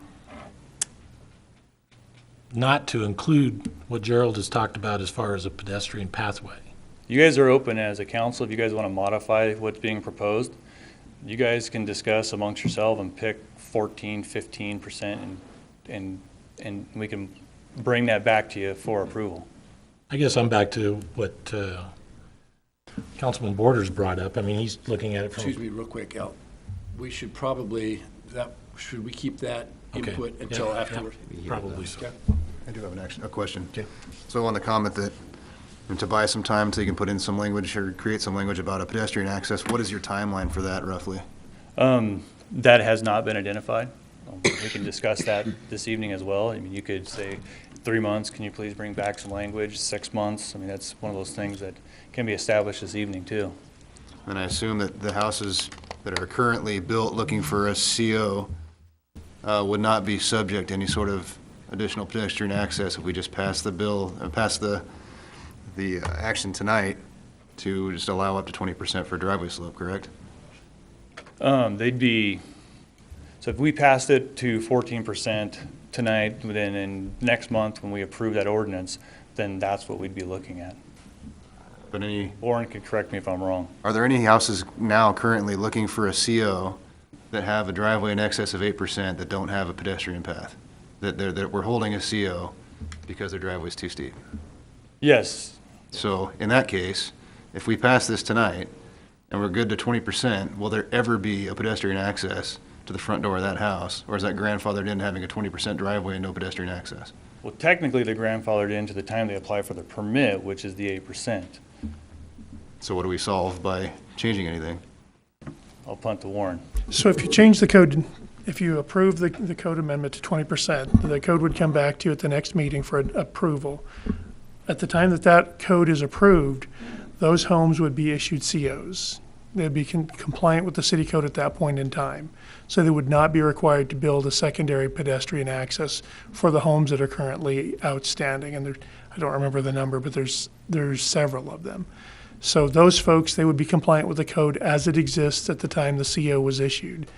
not to include what Gerald has talked about as far as a pedestrian pathway. You guys are open as a council. If you guys want to modify what's being proposed, you guys can discuss amongst yourself and pick 14, 15%, and we can bring that back to you for approval. I guess I'm back to what Councilman Borders brought up. I mean, he's looking at it from... Excuse me real quick, Al. We should probably, should we keep that input until afterwards? Probably so. Okay. I do have a question. Okay. So on the comment that to buy some time so you can put in some language or create some language about a pedestrian access, what is your timeline for that roughly? That has not been identified. We can discuss that this evening as well. I mean, you could say 3 months, can you please bring back some language? 6 months, I mean, that's one of those things that can be established this evening too. And I assume that the houses that are currently built looking for a CO would not be subject to any sort of additional pedestrian access if we just pass the bill, pass the action tonight to just allow up to 20% for driveway slope, correct? They'd be, so if we passed it to 14% tonight, then in next month when we approve that ordinance, then that's what we'd be looking at. But Warren could correct me if I'm wrong. Are there any houses now currently looking for a CO that have a driveway in excess of 8% that don't have a pedestrian path? That we're holding a CO because their driveway's too steep? Yes. So in that case, if we pass this tonight and we're good to 20%, will there ever be a pedestrian access to the front door of that house? Or is that grandfathered in having a 20% driveway and no pedestrian access? Well, technically they're grandfathered in to the time they apply for the permit, which is the 8%. So what do we solve by changing anything? I'll punt to Warren. So if you change the code, if you approve the code amendment to 20%, the code would come back to you at the next meeting for approval. At the time that code is approved, those homes would be issued COs. They'd be compliant with the city code at that point in time. So they would not be required to build a secondary pedestrian access for the homes that are currently outstanding. And I don't remember the number, but there's several of them. So those folks, they would be compliant with the code as it exists at the time the CO was issued.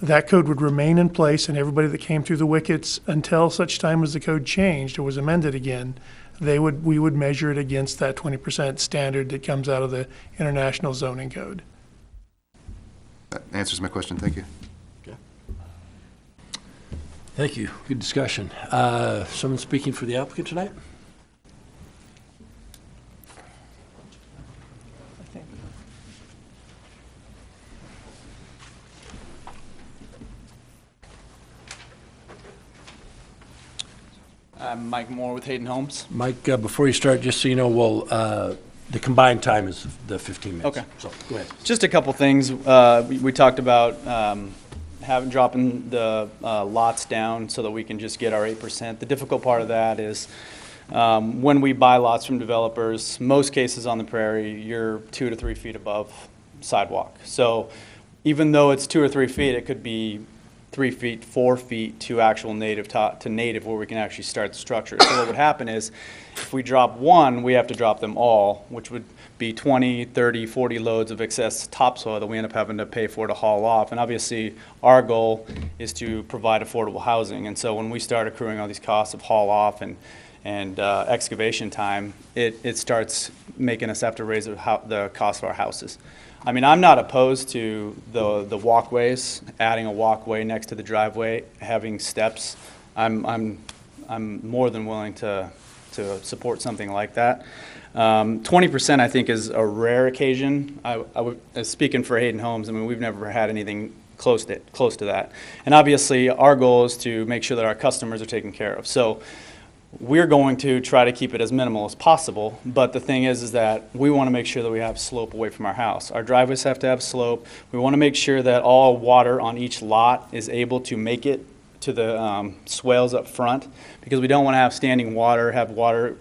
That code would remain in place, and everybody that came through the wickets until such time as the code changed or was amended again, we would measure it against that 20% standard that comes out of the International Zoning Code. That answers my question. Thank you. Okay. Thank you. Good discussion. Someone speaking for the applicant tonight? I'm Mike Moore with Hayden Homes. Mike, before you start, just so you know, the combined time is the 15 minutes. Okay. So go ahead. Just a couple things. We talked about dropping the lots down so that we can just get our 8%. The difficult part of that is when we buy lots from developers, most cases on the prairie, you're 2 to 3 feet above sidewalk. So even though it's 2 or 3 feet, it could be 3 feet, 4 feet to actual native to native where we can actually start the structure. So what would happen is if we drop one, we have to drop them all, which would be 20, 30, 40 loads of excess topsoil that we end up having to pay for to haul off. And obviously our goal is to provide affordable housing. And so when we start accruing all these costs of haul off and excavation time, it starts making us have to raise the cost of our houses. I mean, I'm not opposed to the walkways, adding a walkway next to the driveway, having steps. I'm more than willing to support something like that. 20% I think is a rare occasion. Speaking for Hayden Homes, I mean, we've never had anything close to that. And obviously our goal is to make sure that our customers are taken care of. So we're going to try to keep it as minimal as possible, but the thing is that we want to make sure that we have slope away from our house. Our driveways have to have slope. We want to make sure that all water on each lot is able to make it swales up front, because we don't want to have standing water, have water,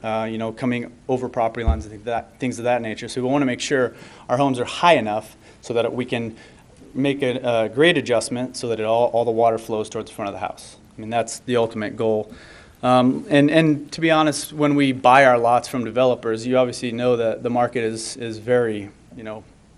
coming over property lines and things of that nature. So we want to make sure our homes are high enough so that we can make a grade adjustment so that all the water flows towards the front of the house. I mean, that's the ultimate goal. And to be honest, when we buy our lots from developers, you obviously know that the market is very,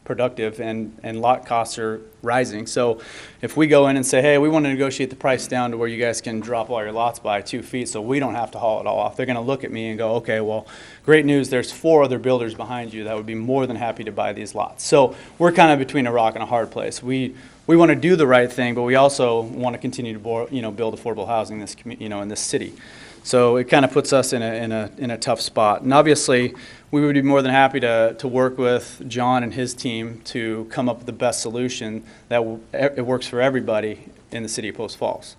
productive, and lot costs are rising. So if we go in and say, hey, we want to negotiate the price down to where you guys can drop all your lots by 2 feet so we don't have to haul it all off, they're going to look at me and go, okay, well, great news, there's 4 other builders behind you that would be more than happy to buy these lots. So we're kind of between a rock and a hard place. We want to do the right thing, but we also want to continue to build affordable housing in this city. So it kind of puts us in a tough spot. And obviously, we would be more than happy to work with John and his team to come up with the best solution that it works for everybody in the city of Post Falls.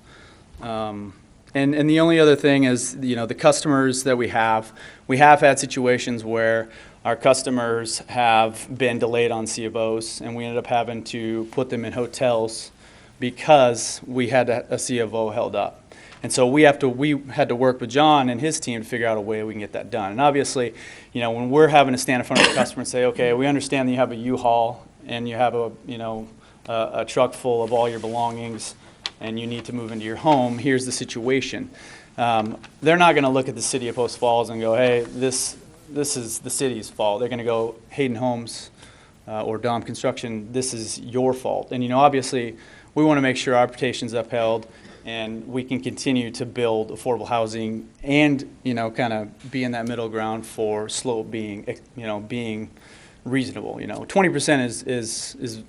And the only other thing is, the customers that we have had situations where our customers have been delayed on C of Os, and we ended up having to put them in hotels because we had a C of O held up. And so we had to work with John and his team to figure out a way we can get that done. And obviously, when we're having to stand in front of the customer and say, okay, we understand that you have a U-Haul and you have a truck full of all your belongings and you need to move into your home, here's the situation. They're not going to look at the city of Post Falls and go, hey, this is the city's fault. They're going to go, Hayden Homes or Dom Construction, this is your fault. And obviously, we want to make sure our protection's upheld and we can continue to build affordable housing and, kind of be in that middle ground for slope being reasonable. 20% is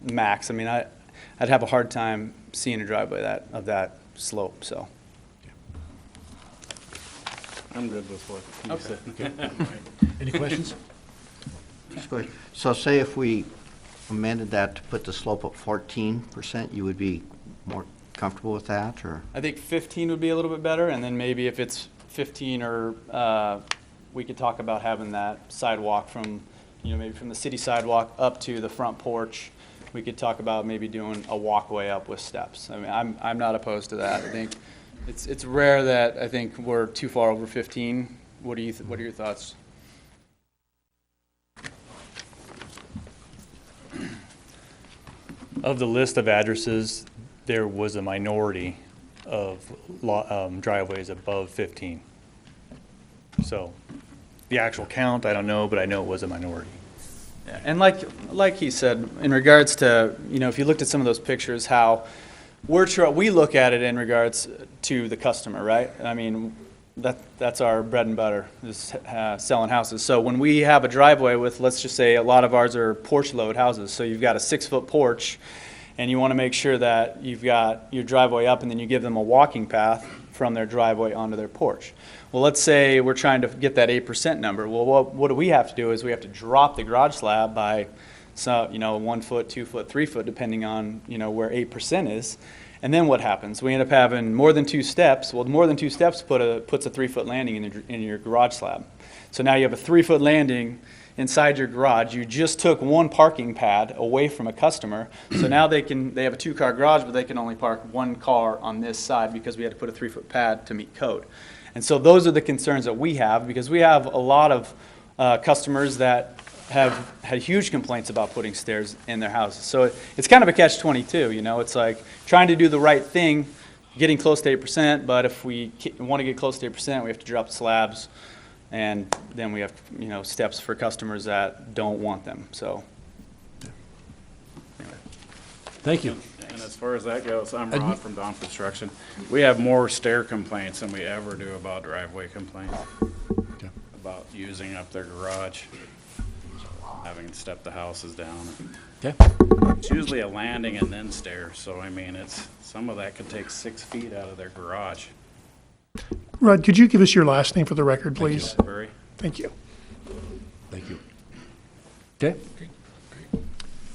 max. I mean, I'd have a hard time seeing a driveway of that slope, so. I'm good with what you said. Okay. Any questions? So say if we amended that to put the slope at 14%, you would be more comfortable with that, or? I think 15 would be a little bit better, and then maybe if it's 15 or we could talk about having that sidewalk from, maybe from the city sidewalk up to the front porch. We could talk about maybe doing a walkway up with steps. I mean, I'm not opposed to that. I think it's rare that I think we're too far over 15. What are your thoughts? Of the list of addresses, there was a minority of driveways above 15. So the actual count, I don't know, but I know it was a minority. Yeah, and like he said, in regards to, if you looked at some of those pictures, how we look at it in regards to the customer, right? I mean, that's our bread and butter, is selling houses. So when we have a driveway with, let's just say, a lot of ours are porch load houses, so you've got a 6-foot porch, and you want to make sure that you've got your driveway up and then you give them a walking path from their driveway onto their porch. Well, let's say we're trying to get that 8% number. Well, what do we have to do is we have to drop the garage slab by 1 foot, 2 foot, 3 foot, depending on where 8% is. And then what happens? We end up having more than 2 steps. Well, more than 2 steps puts a 3-foot landing in your garage slab. So now you have a 3-foot landing inside your garage. You just took 1 parking pad away from a customer. So now they have a 2-car garage, but they can only park 1 car on this side because we had to put a 3-foot pad to meet code. And so those are the concerns that we have, because we have a lot of customers that have had huge complaints about putting stairs in their houses. So it's kind of a catch-22, It's like trying to do the right thing, getting close to 8%, but if we want to get close to 8%, we have to drop the slabs, and then we have, steps for customers that don't want them, so. Anyway. Thank you. And as far as that goes, I'm Rod from Dom Construction. We have more stair complaints than we ever do about driveway complaints. Okay. About using up their garage, having to step the houses down. Okay. It's usually a landing and then stairs, so I mean, some of that could take 6 feet out of their garage. Rod, could you give us your last name for the record, please? Thank you. Thank you. Okay.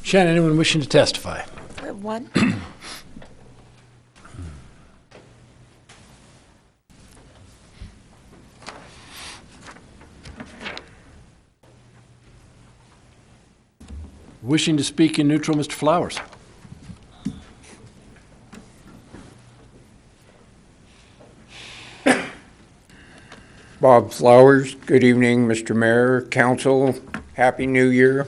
Shannon, anyone wishing to testify? We have one. Wishing to speak in neutral, Mr. Flowers. Bob Flowers. Good evening, Mr. Mayor, Council. Happy New Year.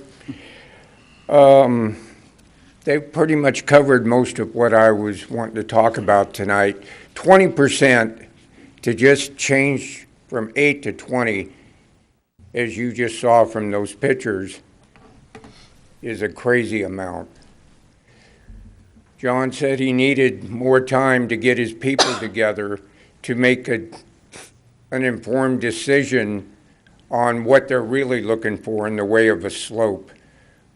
They've pretty much covered most of what I was wanting to talk about tonight. 20% to just change from 8 to 20, as you just saw from those pictures, is a crazy amount. John said he needed more time to get his people together to make an informed decision on what they're really looking for in the way of a slope.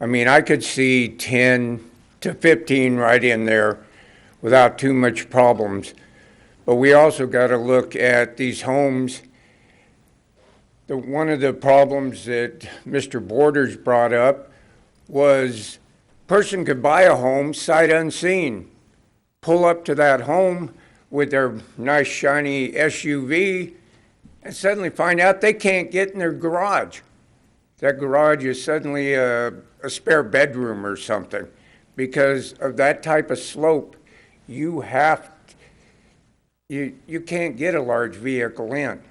I mean, I could see 10 to 15 right in there without too much problems. But we also got to look at these homes. One of the problems that Mr. Borders brought up was person could buy a home sight unseen, pull up to that home with their nice shiny SUV, and suddenly find out they can't get in their garage. That garage is suddenly a spare bedroom or something. Because of that type of slope, you can't get a large vehicle in.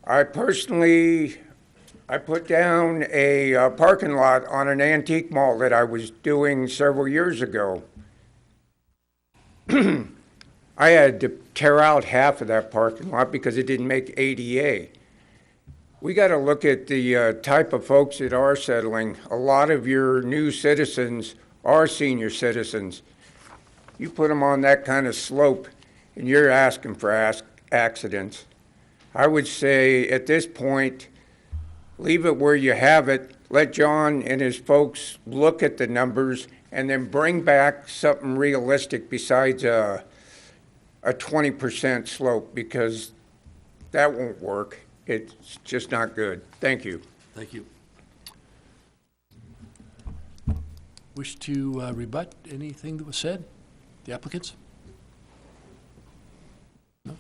I put down a parking lot on an antique mall that I was doing several years ago. I had to tear out half of that parking lot because it didn't make ADA. We got to look at the type of folks that are settling. A lot of your new citizens are senior citizens. You put them on that kind of slope and you're asking for accidents. I would say at this point, leave it where you have it. Let John and his folks look at the numbers and then bring back something realistic besides a 20% slope, because that won't work. It's just not good. Thank you. Thank you. Wish to rebut anything that was said? The applicants? No?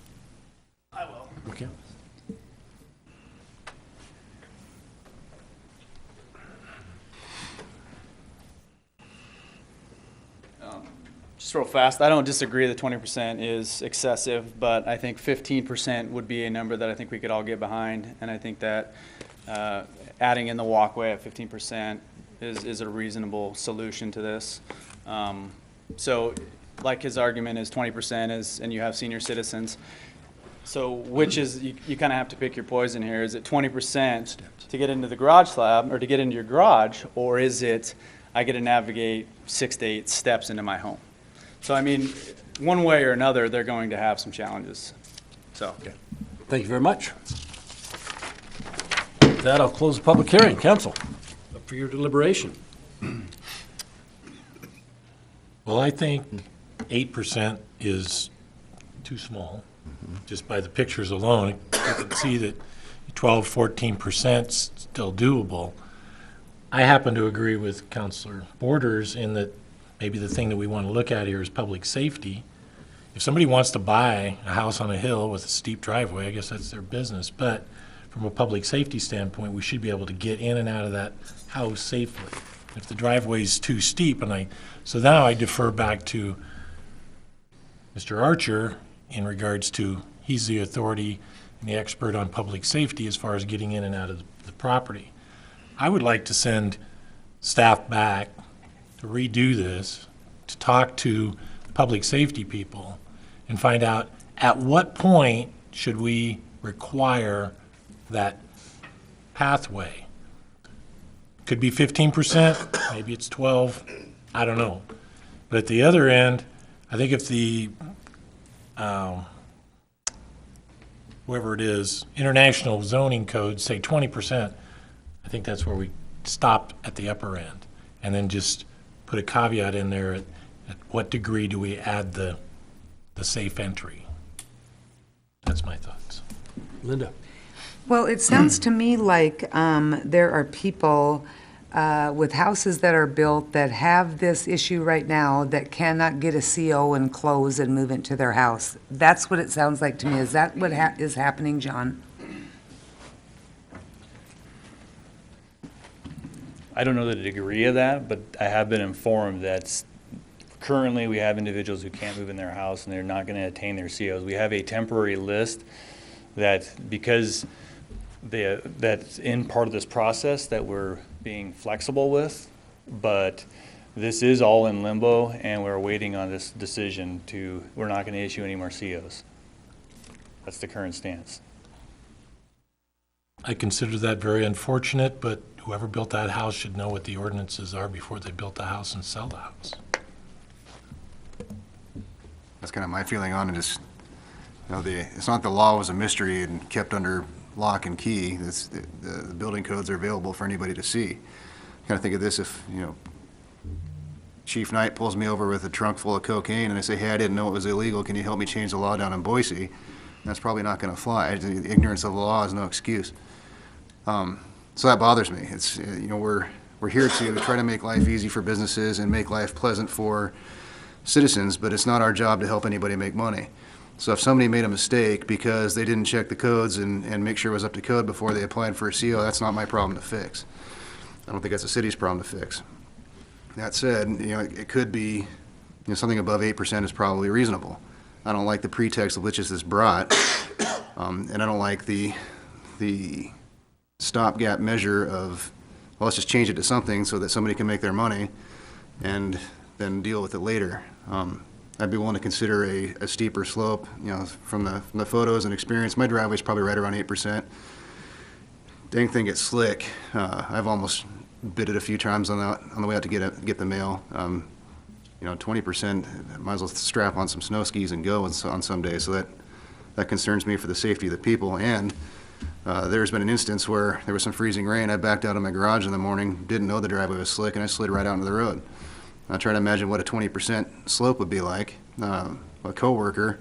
I will. Okay. Just real fast, I don't disagree that 20% is excessive, but I think 15% would be a number that I think we could all get behind. And I think that adding in the walkway at 15% is a reasonable solution to this. So like his argument is 20% is, and you have senior citizens. So which is, you kind of have to pick your poison here. Is it 20% to get into the garage slab or to get into your garage, or is it I get to navigate 6 to 8 steps into my home? So, I mean, one way or another, they're going to have some challenges. So, okay. Thank you very much. With that, I'll close the public hearing. Council, up for your deliberation. Well, I think 8% is too small. Just by the pictures alone, you can see that 12, 14% is still doable. I happen to agree with Councilor Borders in that maybe the thing that we want to look at here is public safety. If somebody wants to buy a house on a hill with a steep driveway, I guess that's their business. But from a public safety standpoint, we should be able to get in and out of that house safely. If the driveway is too steep, so now I defer back to Mr. Archer in regards to, he's the authority and the expert on public safety as far as getting in and out of the property. I would like to send staff back to redo this, to talk to public safety people and find out at what point should we require that pathway. Could be 15%, maybe it's 12, I don't know. But at the other end, I think if the, whoever it is, international zoning codes say 20%, I think that's where we stop at the upper end. And then just put a caveat in there at what degree do we add the safe entry. That's my thoughts. Linda. Well, it sounds to me like there are people with houses that are built that have this issue right now that cannot get a CO and close and move into their house. That's what it sounds like to me. Is that what is happening, John? I don't know the degree of that, but I have been informed that currently we have individuals who can't move in their house and they're not going to attain their COs. We have a temporary list that because that's in part of this process that we're being flexible with, but this is all in limbo, and we're waiting on this decision we're not going to issue any more COs. That's the current stance. I consider that very unfortunate, but whoever built that house should know what the ordinances are before they built the house and sell the house. That's kind of my feeling on it is, it's not the law was a mystery and kept under lock and key. The building codes are available for anybody to see. Kind of think of this if, Chief Knight pulls me over with a trunk full of cocaine and I say, hey, I didn't know it was illegal. Can you help me change the law down in Boise? That's probably not going to fly. The ignorance of the law is no excuse. So that bothers me. It's, we're here to try to make life easy for businesses and make life pleasant for citizens, but it's not our job to help anybody make money. So if somebody made a mistake because they didn't check the codes and make sure it was up to code before they applied for a CO, that's not my problem to fix. I don't think that's the city's problem to fix. That said, it could be, something above 8% is probably reasonable. I don't like the pretext of which is this brought, and I don't like the stopgap measure of, well, let's just change it to something so that somebody can make their money and then deal with it later. I'd be willing to consider a steeper slope, from the photos and experience. My driveway's probably right around 8%. Dang thing gets slick. I've almost bit it a few times on the way out to get the mail. 20%, might as well strap on some snow skis and go on some days. So that concerns me for the safety of the people. And there's been an instance where there was some freezing rain. I backed out of my garage in the morning, didn't know the driveway was slick, and I slid right out into the road. I try to imagine what a 20% slope would be like. A coworker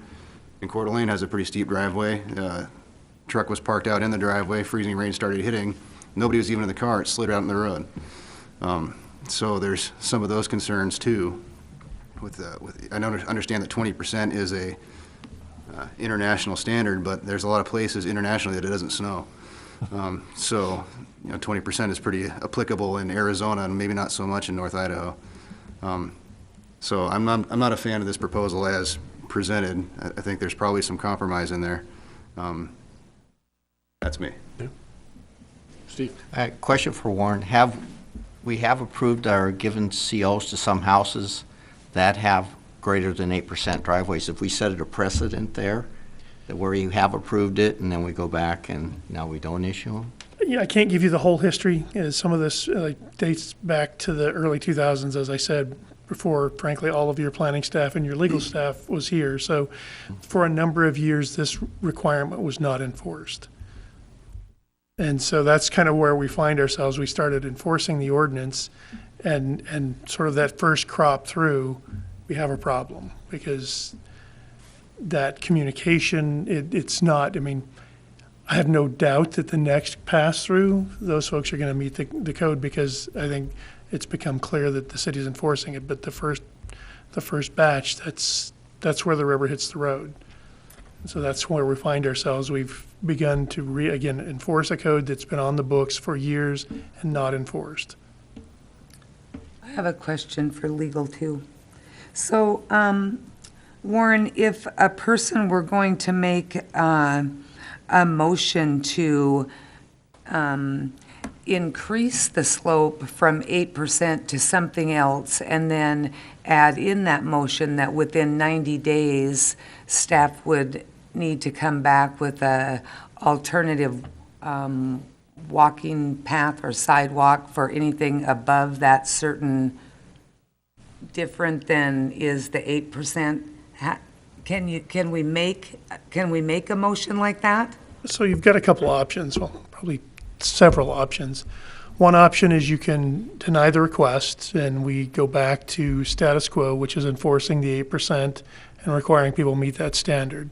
in Coeur d'Alene has a pretty steep driveway. Truck was parked out in the driveway. Freezing rain started hitting. Nobody was even in the car. It slid out in the road. So there's some of those concerns too. I understand that 20% is a international standard, but there's a lot of places internationally that it doesn't snow. So 20% is pretty applicable in Arizona and maybe not so much in North Idaho. So I'm not a fan of this proposal as presented. I think there's probably some compromise in there. That's me. Yeah. Steve? Question for Warren. We have approved or given COs to some houses that have greater than 8% driveways. If we set it a precedent there, that where you have approved it and then we go back and now we don't issue them? I can't give you the whole history. Some of this dates back to the early 2000s, as I said, before, frankly, all of your planning staff and your legal staff was here. So for a number of years, this requirement was not enforced. And so that's kind of where we find ourselves. We started enforcing the ordinance, and sort of that first crop through, we have a problem because that communication, it's not, I have no doubt that the next pass through, those folks are going to meet the code because I think it's become clear that the city's enforcing it. But the first batch, that's where the rubber hits the road. So that's where we find ourselves. We've begun to again enforce a code that's been on the books for years and not enforced. I have a question for legal too. So, Warren, if a person were going to make a motion to increase the slope from 8% to something else, and then add in that motion that within 90 days, staff would need to come back with a alternative walking path or sidewalk for anything above that certain different than is the 8%. Can we make a motion like that? So you've got a couple options, well, probably several options. One option is you can deny the request and we go back to status quo, which is enforcing the 8% and requiring people meet that standard.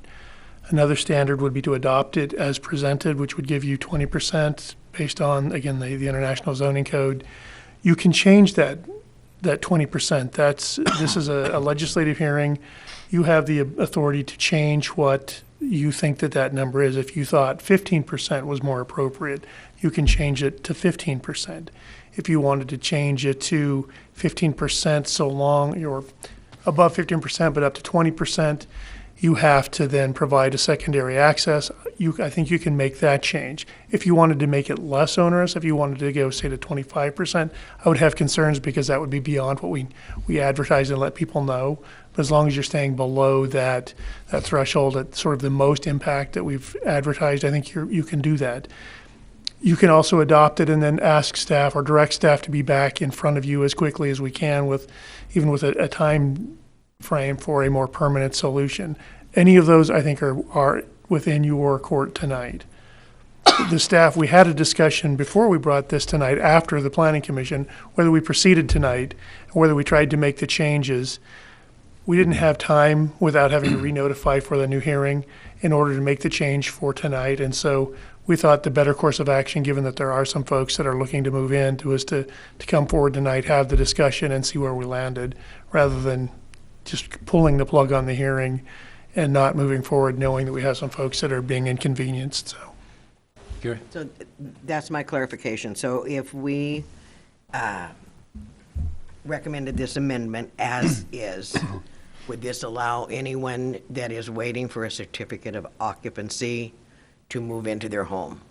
Another standard would be to adopt it as presented, which would give you 20% based on, again, the International Zoning Code. You can change that 20%. This is a legislative hearing. You have the authority to change what you think that number is. If you thought 15% was more appropriate, you can change it to 15%. If you wanted to change it to 15% so long you're above 15% but up to 20%, you have to then provide a secondary access. I think you can make that change. If you wanted to make it less onerous, if you wanted to go, say, to 25%, I would have concerns because that would be beyond what we advertise and let people know. But as long as you're staying below that threshold at sort of the most impact that we've advertised, I think you can do that. You can also adopt it and then ask staff or direct staff to be back in front of you as quickly as we can even with a time frame for a more permanent solution. Any of those, I think, are within your court tonight. The staff, we had a discussion before we brought this tonight, after the Planning Commission, whether we proceeded tonight, or whether we tried to make the changes. We didn't have time without having to re-notify for the new hearing in order to make the change for tonight. And so we thought the better course of action, given that there are some folks that are looking to move in, was to come forward tonight, have the discussion, and see where we landed, rather than just pulling the plug on the hearing and not moving forward, knowing that we have some folks that are being inconvenienced. So, Gary? So that's my clarification. So if we recommended this amendment as is, would this allow anyone that is waiting for a certificate of occupancy to move into their home?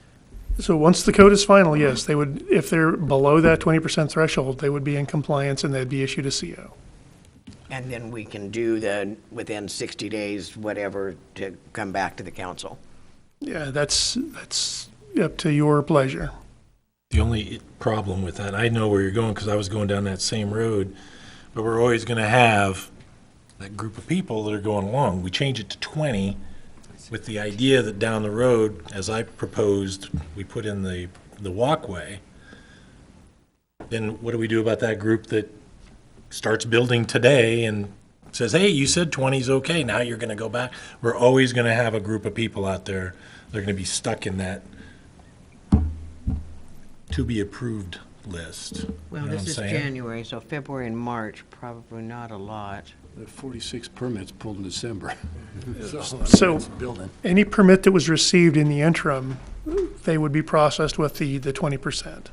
So once the code is final, yes, they would, if they're below that 20% threshold, they would be in compliance and they'd be issued a CO. And then we can do within 60 days, whatever, to come back to the council? Yeah, that's up to your pleasure. The only problem with that, I know where you're going because I was going down that same road, but we're always going to have that group of people that are going along. We change it to 20 with the idea that down the road, as I proposed, we put in the walkway. Then what do we do about that group that starts building today and says, hey, you said 20 is okay, now you're going to go back? We're always going to have a group of people out there that are going to be stuck in that to be approved list. Well, You know this what is I'm saying? January, so February and March, probably not a lot. The 46 permits pulled in December. So building. any permit that was received in the interim, they would be processed with the 20%.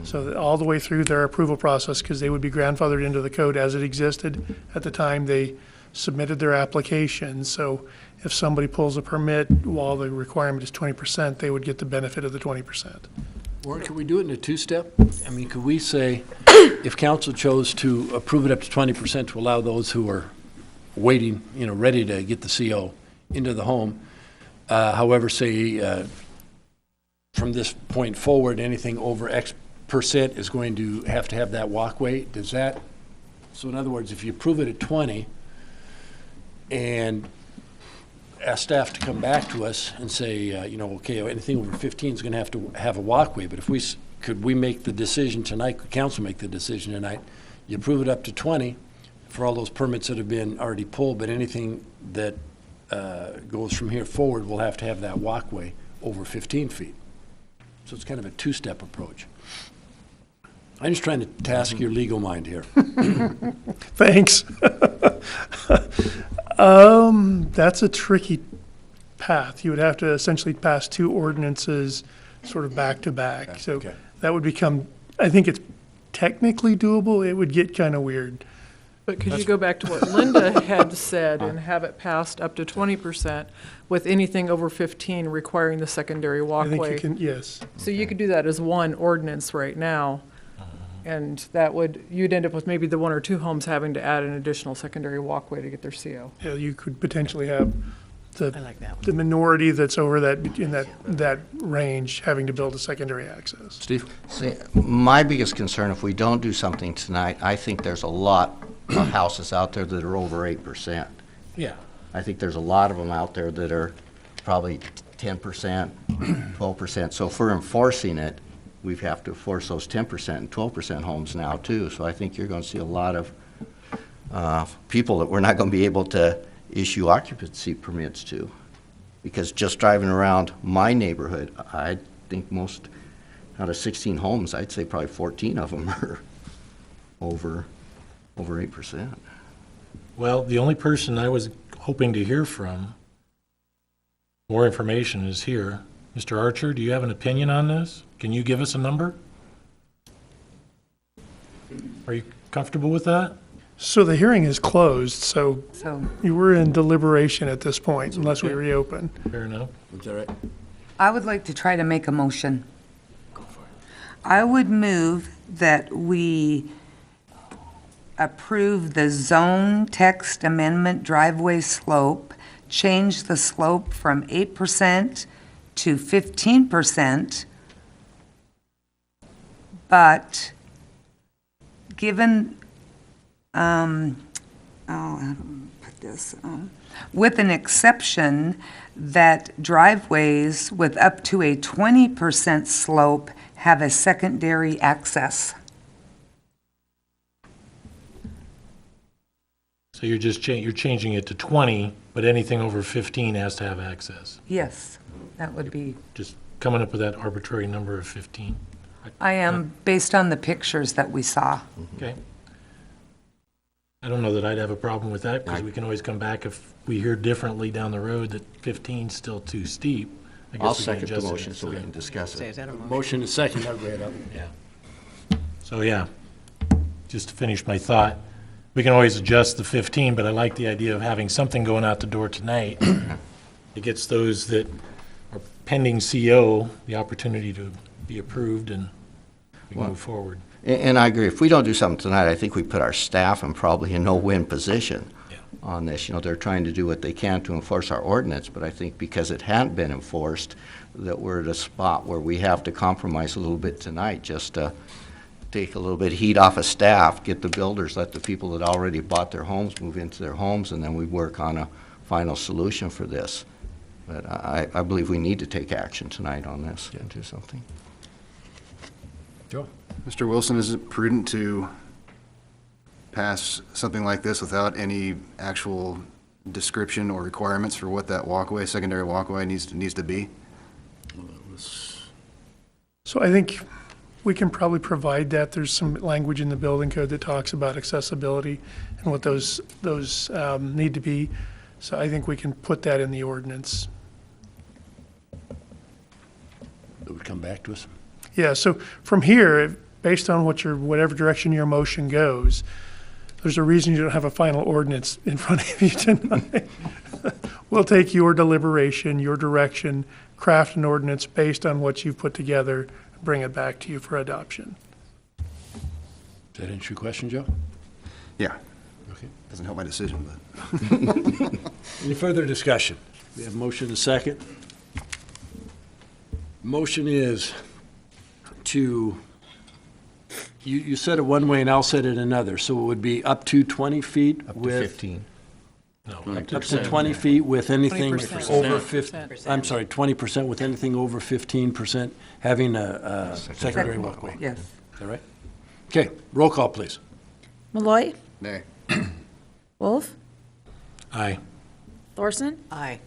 So that all the way through their approval process, because they would be grandfathered into the code as it existed at the time they submitted their application. So if somebody pulls a permit while the requirement is 20%, they would get the benefit of the 20%. Warren, could we do it in a two-step? I mean, could we say, if council chose to approve it up to 20% to allow those who are waiting, ready to get the CO into the home, however, say, from this point forward, anything over X percent is going to have that walkway? Does that, so in other words, if you approve it at 20 and ask staff to come back to us and say, okay, anything over 15 is going to have a walkway, but if could we make the decision tonight, could council make the decision tonight, you approve it up to 20 for all those permits that have been already pulled, but anything that goes from here forward will have to have that walkway over 15 feet. So it's kind of a two-step approach. I'm just trying to task your legal mind here. Thanks. That's a tricky path. You would have to essentially pass two ordinances sort of back to back. So that would become, I think it's technically doable. It would get kind of weird. But could you go back to what Linda had said and have it passed up to 20% with anything over 15 requiring the secondary walkway? I think you can, yes. So you could do that as one ordinance right now. And that you'd end up with maybe the one or two homes having to add an additional secondary walkway to get their CO. Yeah, you could potentially have I like that one. the minority that's over in that range having to build a secondary access. Steve? See, my biggest concern, if we don't do something tonight, I think there's a lot of houses out there that are over 8%. Yeah. I think there's a lot of them out there that are probably 10%, 12%. So if we're enforcing it, we have to force those 10% and 12% homes now too. So I think you're going to see a lot of people that we're not going to be able to issue occupancy permits to. Because just driving around my neighborhood, I think most out of 16 homes, I'd say probably 14 of them are over 8%. Well, the only person I was hoping to hear from, more information, is here. Mr. Archer, do you have an opinion on this? Can you give us a number? Are you comfortable with that? So the hearing is closed, so So you were in deliberation at this point unless we reopen. Fair enough. Is that right? I would like to try to make a motion. I would move that we approve the zone text amendment driveway slope, change the slope from 8% to 15%, but given, how do I put this? With an exception that driveways with up to a 20% slope have a secondary access. So you're just you're changing it to 20, but anything over 15 has to have access. Yes, that would be, Just coming up with that arbitrary number of 15. I am, based on the pictures that we saw. Okay. I don't know that I'd have a problem with that, because we can always come back if we hear differently down the road that 15's still too steep. I guess I'll we can second the adjust it motion so we instead. can discuss Say, it. is that a motion? Motion is second. I'll read up. Yeah. So, yeah, just to finish my thought, we can always adjust the 15, but I like the idea of having something going out the door tonight. It gets those that are pending CO the opportunity to be approved, and we can move forward. And I agree. If we don't do something tonight, I think we put our staff in probably a no-win position on this. You know, they're trying to do what they can to enforce our ordinance, but I think because it hadn't been enforced, that we're at a spot where we have to compromise a little bit tonight just to take a little bit of heat off of staff, get the builders, let the people that already bought their homes move into their homes, and then we work on a final solution for this. But I believe we need to take action tonight on this and do something. Joe? Mr. Wilson, is it prudent to pass something like this without any actual description or requirements for what that walkway, secondary walkway needs to be? So I think we can probably provide that. There's some language in the building code that talks about accessibility and what those need to be. So I think we can put that in the ordinance. It would come back to us. Yeah, so from here, based on whatever direction your motion goes, there's a reason you don't have a final ordinance in front of you tonight. We'll take your deliberation, your direction, craft an ordinance based on what you've put together, bring it back to you for adoption. Does that answer your question, Joe? Yeah. Okay. Doesn't help my decision, but. Any further discussion? We have motion and second. Motion is to, you said it one way and I'll set it another, so it would be up to 20 feet Up to with. 15. No, Up to 20 feet with anything 20%. over 50, I'm sorry, 20% with anything over 15% having a secondary walkway. Yes. Is that right? Okay, roll call, please. Malloy, Nay. Wolf, Aye. Thorson, Aye.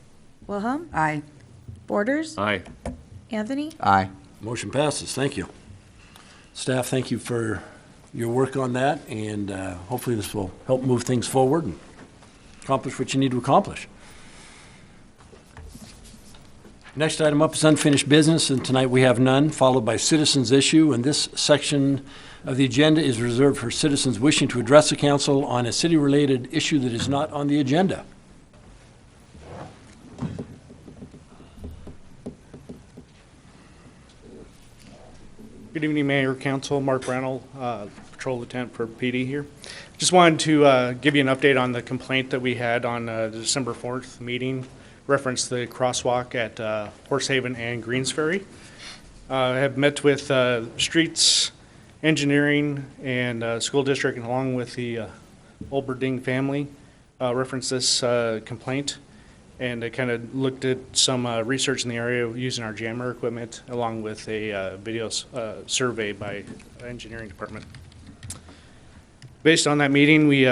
Wilhelm, Aye. Borders, Aye. Anthony. Aye. Motion passes, thank you. Staff, thank you for your work on that, and hopefully this will help move things forward and accomplish what you need to accomplish. Next item up is unfinished business, and tonight we have none, followed by citizens' issue, and this section of the agenda is reserved for citizens wishing to address the council on a city-related issue that is not on the agenda. Good evening, Mayor, Council. Mark Brennell, Patrol Lieutenant for PD here. Just wanted to give you an update on the complaint that we had on the December 4th meeting, referenced the crosswalk at Horsehaven and Greens Ferry. I have met with Streets, Engineering, and School District, and along with the Olberding family, referenced this complaint. And I kind of looked at some research in the area using our jammer equipment, along with a video survey by engineering department. Based on that meeting, we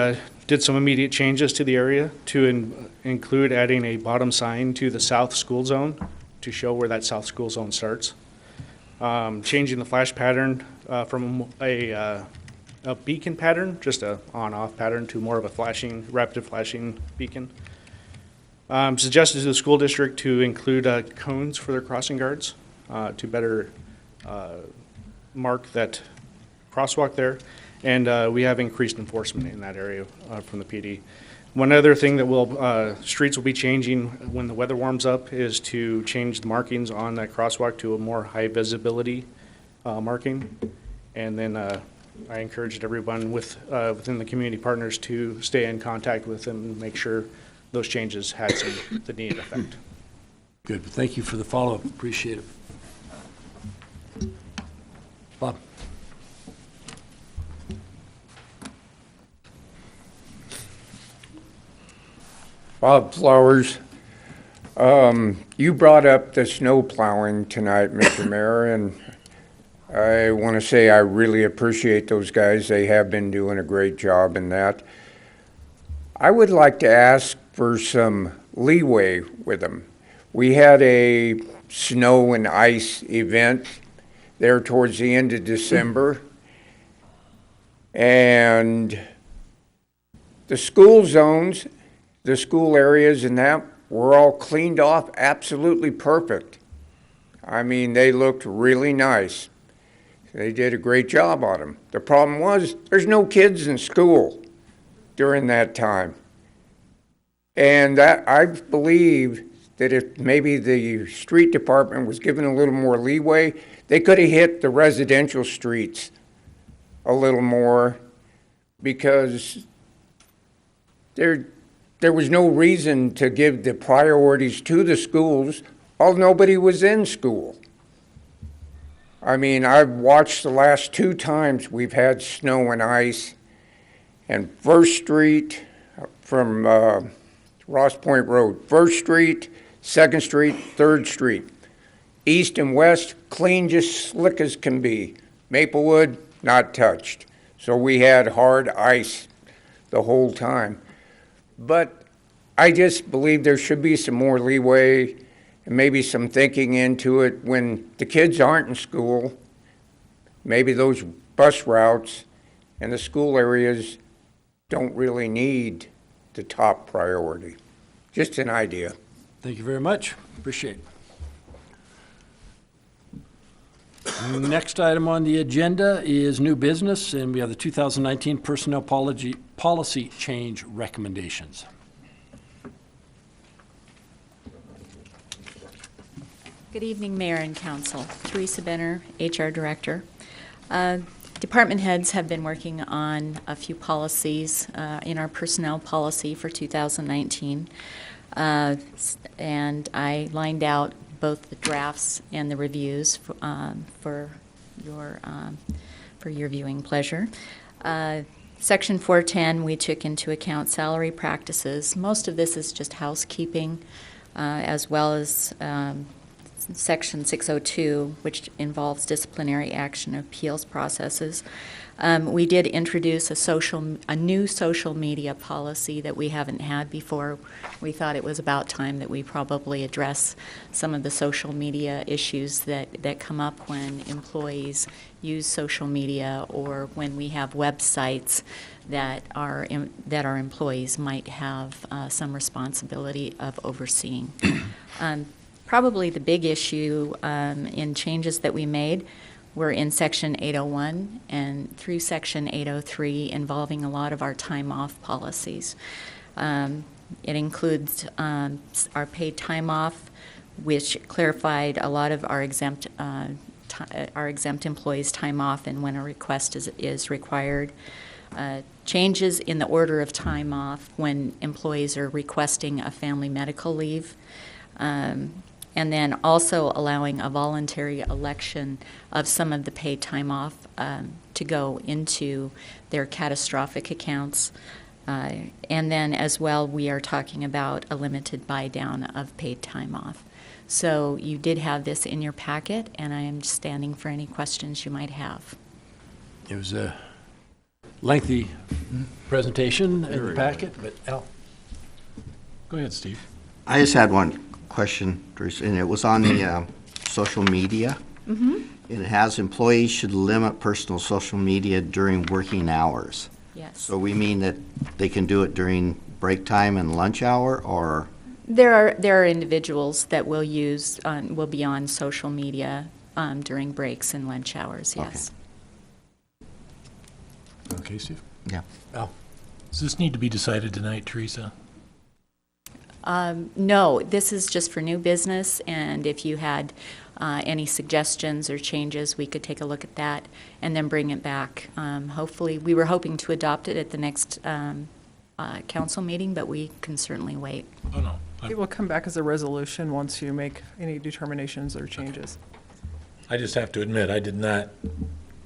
did some immediate changes to the area to include adding a bottom sign to the south school zone to show where that south school zone starts. Changing the flash pattern from a beacon pattern, just a on-off pattern, to more of a flashing, rapid flashing beacon. Suggested to the school district to include cones for their crossing guards to better mark that crosswalk there, And we have increased enforcement in that area from the PD. One other thing that streets will be changing when the weather warms up is to change the markings on that crosswalk to a more high visibility marking. And then I encouraged everyone within the community partners to stay in contact with them and make sure those changes had the needed effect. Good. Thank you for the follow-up. Appreciate it. Bob. Bob Flowers. You brought up the snow plowing tonight, Mr. Mayor, and I want to say I really appreciate those guys. They have been doing a great job in that. I would like to ask for some leeway with them. We had a snow and ice event there towards the end of December, and the school zones, the school areas and that were all cleaned off absolutely perfect. I mean, they looked really nice. They did a great job on them. The problem was there's no kids in school during that time. And that I believe that if maybe the street department was given a little more leeway, they could have hit the residential streets a little more, because there was no reason to give the priorities to the schools while nobody was in school. I mean, I've watched the last 2 times we've had snow and ice, and First Street from Ross Point Road, First Street, Second Street, Third Street, east and west, clean, just slick as can be. Maplewood, not touched. So we had hard ice the whole time. But I just believe there should be some more leeway and maybe some thinking into it when the kids aren't in school. Maybe those bus routes and the school areas don't really need the top priority. Just an idea. Thank you very much. Appreciate it. Next item on the agenda is new business, and we have the 2019 Personnel Policy Change Recommendations. Good evening, Mayor and Council. Teresa Benner, HR Director. Department heads have been working on a few policies in our personnel policy for 2019. And I lined out both the drafts and the reviews for your viewing pleasure. Section 410, we took into account salary practices. Most of this is just housekeeping, as well as Section 602, which involves disciplinary action appeals processes. We did introduce a new social media policy that we haven't had before. We thought it was about time that we probably address some of the social media issues that come up when employees use social media, or when we have websites that our employees might have some responsibility of overseeing. Probably the big issue in changes that we made were in Section 801 and through Section 803, involving a lot of our time off policies. It includes our paid time off, which clarified a lot of our exempt employees' time off and when a request is required. Changes in the order of time off when employees are requesting a family medical leave. And then also allowing a voluntary election of some of the paid time off to go into their catastrophic accounts. And then as well, we are talking about a limited buy-down of paid time off. So you did have this in your packet, and I am standing for any questions you might have. It was a lengthy presentation in the packet, but Al. Go ahead, Steve. I just had one question, Teresa, and it was on the social media. Mm-hmm. It has employees should limit personal social media during working hours. Yes. So we mean that they can do it during break time and lunch hour, or? There are individuals that will be on social media during breaks and lunch hours, yes. Okay, Steve? Yeah. Al? Does this need to be decided tonight, Teresa? No, this is just for new business, and if you had any suggestions or changes, we could take a look at that and then bring it back. Hopefully, we were hoping to adopt it at the next council meeting, but we can certainly wait. Oh, no. It will come back as a resolution once you make any determinations or changes. I just have to admit, I did not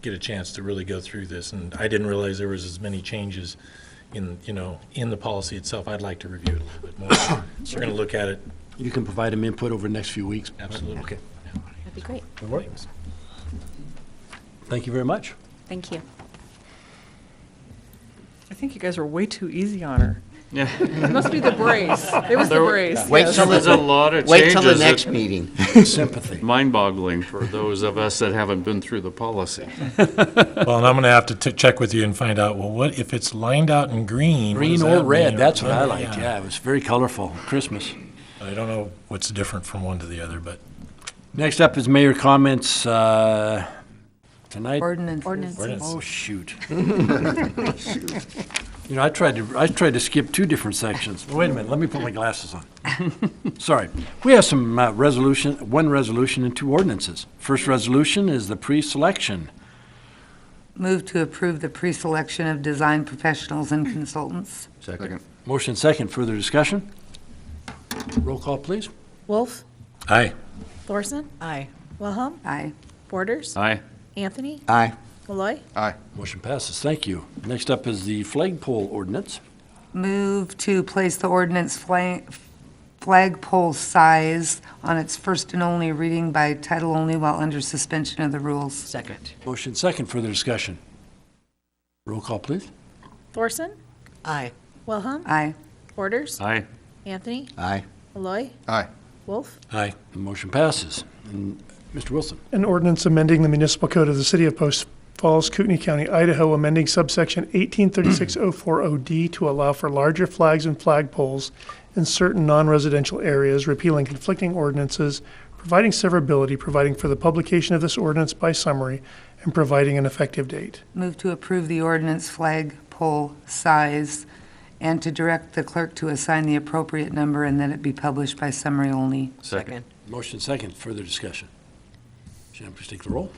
get a chance to really go through this, and I didn't realize there was as many changes in, in the policy itself. I'd like to review it a little bit more. We're going to look at it. You can provide them input over the next few weeks. Absolutely. Okay. That'd be great. Good work. Thank you very much. Thank you. I think you guys are way too easy on her. Yeah. It must be the brace. It was the brace. Wait yes. till There's a lot of Wait till the changes next that- meeting. Sympathy. Mind-boggling for those of us that haven't been through the policy. Well, and I'm going to have to check with you and find out, well, what if it's lined out in green? what Green does or that red, mean? that's what I liked. Yeah, it was very colorful. Christmas. I don't know what's different from one to the other, but Next up is mayor comments tonight. Ordinances. Oh, shoot. I tried to skip two different sections. Wait a minute, let me put my glasses on. Sorry. We have some one resolution and two ordinances. First resolution is the pre-selection. Move to approve the pre-selection of design professionals and consultants. Second. Motion second, further discussion? Roll call, please. Wolf. aye. Thorson. Aye. Wilhelm. Aye. Borders. Aye. Anthony. Aye. Malloy. Aye. Motion passes, thank you. Next up is the flagpole ordinance. Move to place the ordinance flagpole size on its first and only reading by title only while under suspension of the rules. Second. Motion second, further discussion? Roll call, please. Thorson. Aye. Wilhelm. Aye. Borders. Aye. Anthony. Aye. Malloy. Aye. Wolf. Aye. The motion passes. And Mr. Wilson. An ordinance amending the municipal code of the city of Post Falls, Kootenai County, Idaho, amending subsection 1836040D to allow for larger flags and flagpoles in certain non-residential areas, repealing conflicting ordinances, providing severability, providing for the publication of this ordinance by summary, and providing an effective date. Move to approve the ordinance flagpole size and to direct the clerk to assign the appropriate number and that it be published by summary only. Second. Motion second, further discussion? Shannon, please take the roll.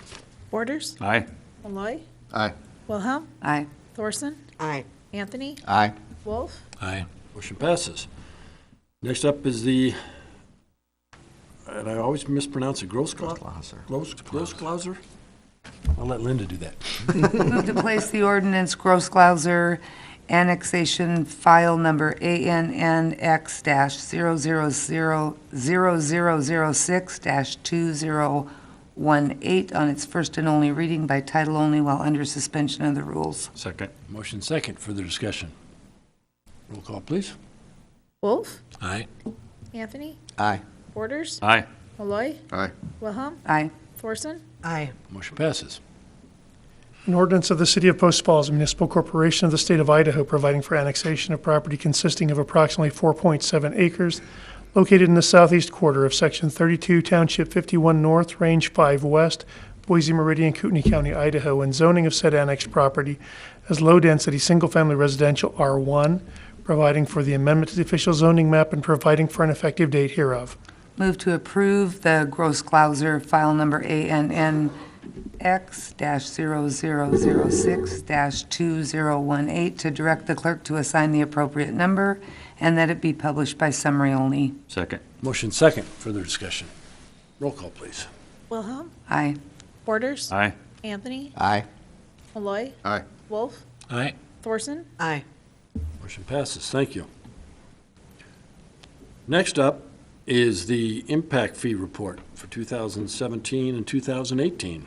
Borders. Aye. Malloy. Aye. Wilhelm. Aye. Thorson. Aye. Anthony. Aye. Wolf. Aye. Motion passes. Next up is the, and I always mispronounce it, Grossglauser? I'll let Linda do that. Move to place the ordinance Grossglauser annexation file number ANNX-0006-2018 on its first and only reading by title only while under suspension of the rules. Second. Motion second, further discussion? Roll call, please. Wolf. Aye. Anthony. Aye. Borders. Aye. Malloy. Aye. Wilhelm. Aye. Thorson. Aye. Motion passes. An ordinance of the City of Post Falls, a municipal corporation of the state of Idaho, providing for annexation of property consisting of approximately 4.7 acres located in the southeast quarter of Section 32, Township 51 North, Range 5 West, Boise Meridian, Kootenai County, Idaho, and zoning of said annexed property as low-density, single-family residential R1, providing for the amendment to the official zoning map and providing for an effective date hereof. Move to approve the Grossglauser file number ANNX-0006-2018 to direct the clerk to assign the appropriate number and that it be published by summary only. Second. Motion second, further discussion? Roll call, please. Wilhelm. Aye. Borders. Aye. Anthony. Aye. Malloy. Aye. Wolf. Aye. Thorson. Aye. Motion passes, thank you. Next up is the impact fee report for 2017 and 2018.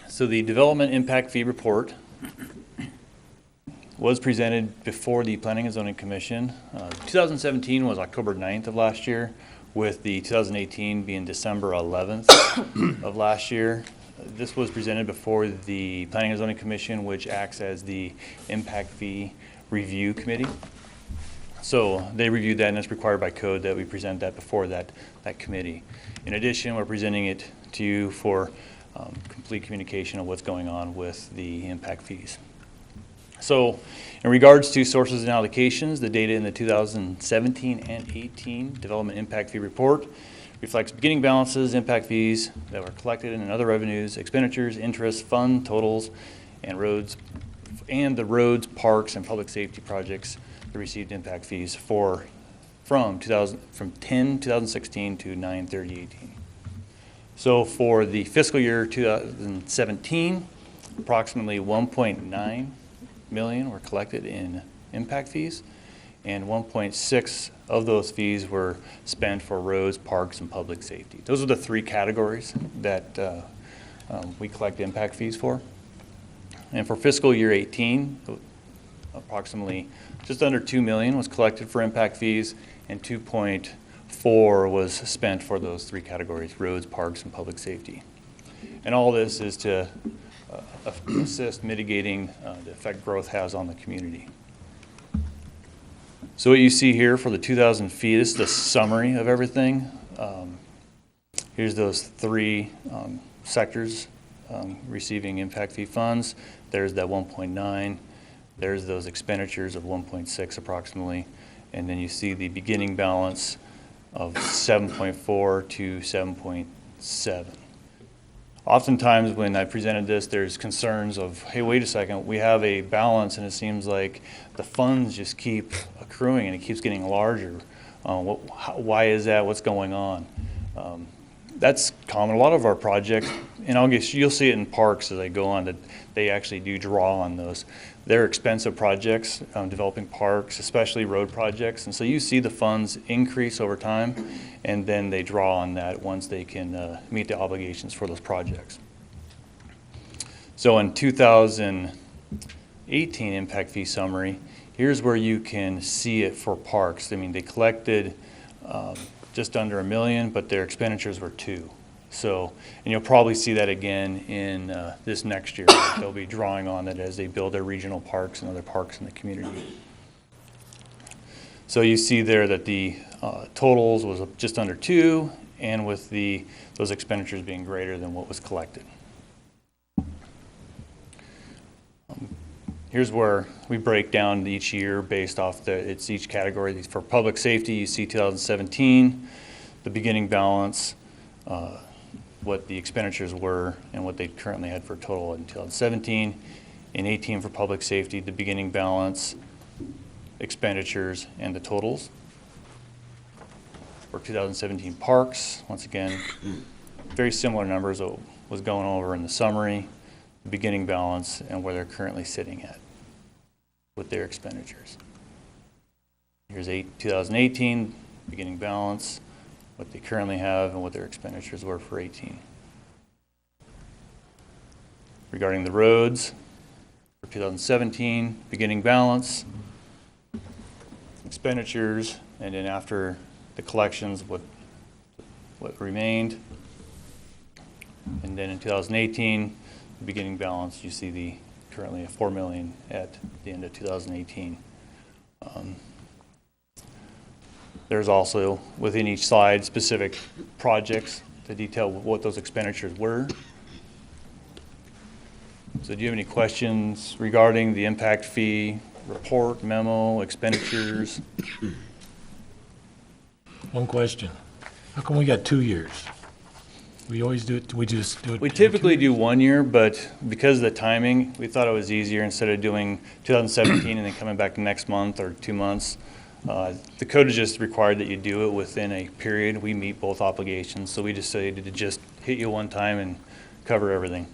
So the development impact fee report was presented before the Planning and Zoning Commission. 2017 was October 9th of last year, with the 2018 being December 11th of last year. This was presented before the Planning and Zoning Commission, which acts as the impact fee review committee. So they reviewed that, and it's required by code that we present that before that committee. In addition, we're presenting it to you for complete communication of what's going on with the impact fees. So in regards to sources and allocations, the data in the 2017 and 18 Development Impact Fee Report reflects beginning balances, impact fees that were collected, and other revenues, expenditures, interest, fund totals, and the roads, parks, and public safety projects that received impact fees from 10/2016 to 9/30/18. So for the fiscal year 2017, approximately 1.9 million were collected in impact fees, and 1.6 of those fees were spent for roads, parks, and public safety. Those are the three categories that we collect impact fees for. And for fiscal year 18, approximately just under 2 million was collected for impact fees, and 2.4 was spent for those three categories: roads, parks, and public safety. And all this is to assist mitigating the effect growth has on the community. So what you see here for the 2,000 feet, this is the summary of everything. Here's those three sectors receiving impact fee funds. There's that 1.9. There's those expenditures of 1.6 approximately. And then you see the beginning balance of 7.4 to 7.7. Oftentimes when I presented this, there's concerns of, hey, wait a second, we have a balance and it seems like the funds just keep accruing and it keeps getting larger. Why is that? What's going on? That's common. A lot of our projects, and you'll see it in parks as I go on, that they actually do draw on those. They're expensive projects, developing parks, especially road projects, and so you see the funds increase over time, and then they draw on that once they can meet the obligations for those projects. So in 2018 impact fee summary, here's where you can see it for parks. I mean, they collected just under $1 million, but their expenditures were $2 million. So, and you'll probably see that again in this next year. They'll be drawing on it as they build their regional parks and other parks in the community. So you see there that the totals was just under 2, and with those expenditures being greater than what was collected. Here's where we break down each year based off it's each category. For public safety, you see 2017, the beginning balance, what the expenditures were, and what they currently had for a total in 2017. In 18 for public safety, the beginning balance, expenditures, and the totals. For 2017 parks, once again, very similar numbers that was going over in the summary, the beginning balance, and where they're currently sitting at with their expenditures. Here's 2018, beginning balance, what they currently have, and what their expenditures were for 18. Regarding the roads, for 2017, beginning balance, expenditures, and then after the collections, what remained. And then in 2018, the beginning balance, you see currently at $4 million at the end of 2018. There's also, within each slide, specific projects to detail what those expenditures were. So do you have any questions regarding the impact fee report, memo, expenditures? One question. How come we got 2 years? We always do it, we just do it? We typically do 1 year, but because of the timing, we thought it was easier instead of doing 2017 and then coming back next month or 2 months. The code is just required that you do it within a period. We meet both obligations, so we decided to just hit you one time and cover everything.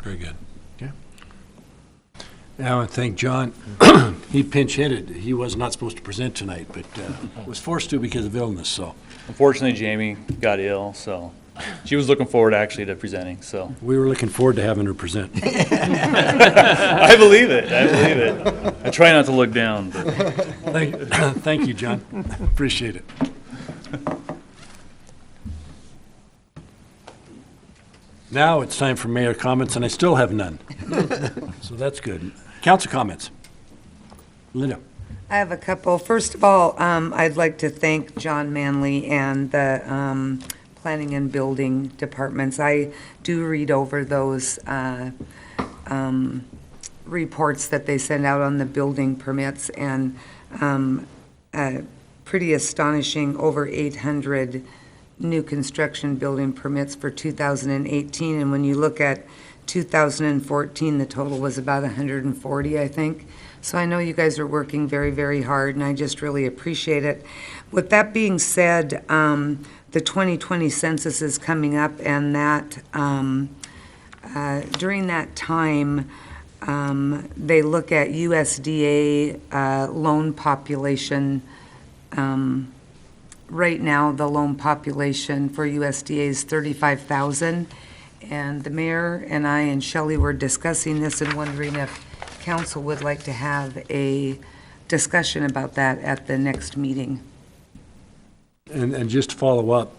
Very good. Okay. I want to thank John. He pinch hitted. He was not supposed to present tonight, but was forced to because of illness. So, unfortunately, Jamie got ill, so she was looking forward actually to presenting. So we were looking forward to having her present. I believe it. I believe it. I try not to look down. But. Thank you, John. Appreciate it. Now it's time for mayor comments, and I still have none. So that's good. Council comments. Linda. I have a couple. First of all, I'd like to thank John Manley and the Planning and Building departments. I do read over those reports that they send out on the building permits, and pretty astonishing, over 800 new construction building permits for 2018. And when you look at 2014, the total was about 140, I think. So I know you guys are working very, very hard, and I just really appreciate it. With that being said, the 2020 census is coming up, and that during that time, they look at USDA loan population. Right now, the loan population for USDA is 35,000, and the mayor and I and Shelley were discussing this and wondering if council would like to have a discussion about that at the next meeting. And just to follow up,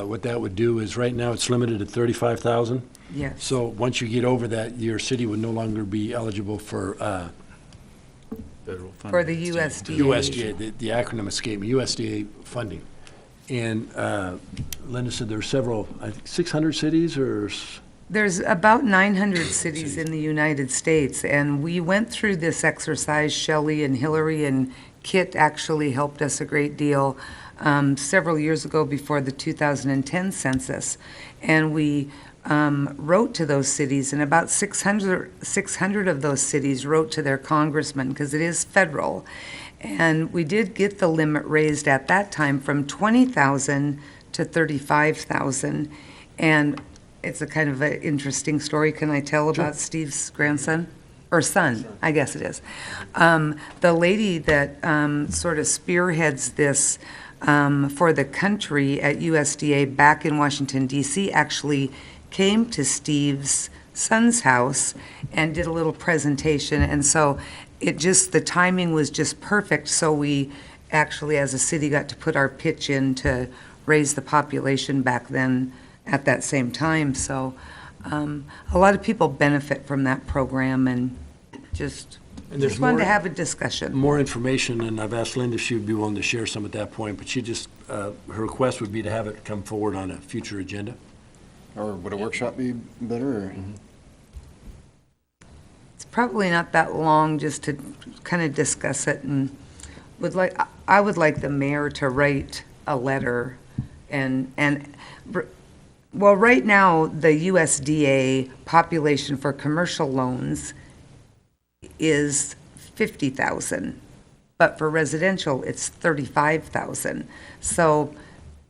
what that would do is, right now, it's limited at 35,000. Yes. So once you get over that, your city would no longer be eligible for Federal funding. For the USDA. USDA, the acronym escaped me, USDA funding. And Linda said there are several, I think 600 cities or? There's about 900 cities in the United States, and we went through this exercise. Shelley and Hillary and Kit actually helped us a great deal several years ago before the 2010 census. And we wrote to those cities, and about 600 of those cities wrote to their congressman, because it is federal. And we did get the limit raised at that time from 20,000 to 35,000. And it's a kind of an interesting story. Can I tell about Steve's grandson? Or son, I guess it is. The lady that sort of spearheads this for the country at USDA back in Washington, D.C., actually came to Steve's son's house and did a little presentation. And so the timing was just perfect. So we actually, as a city, got to put our pitch in to raise the population back then at that same time. So a lot of people benefit from that program, and just wanted to have a discussion. More information, and I've asked Linda if she would be willing to share some at that point, but her request would be to have it come forward on a future agenda. Or would a workshop be better? Or? It's probably not that long, just to kind of discuss it, and I would like the mayor to write a letter, well, right now, the USDA population for commercial loans is 50,000, but for residential, it's 35,000. So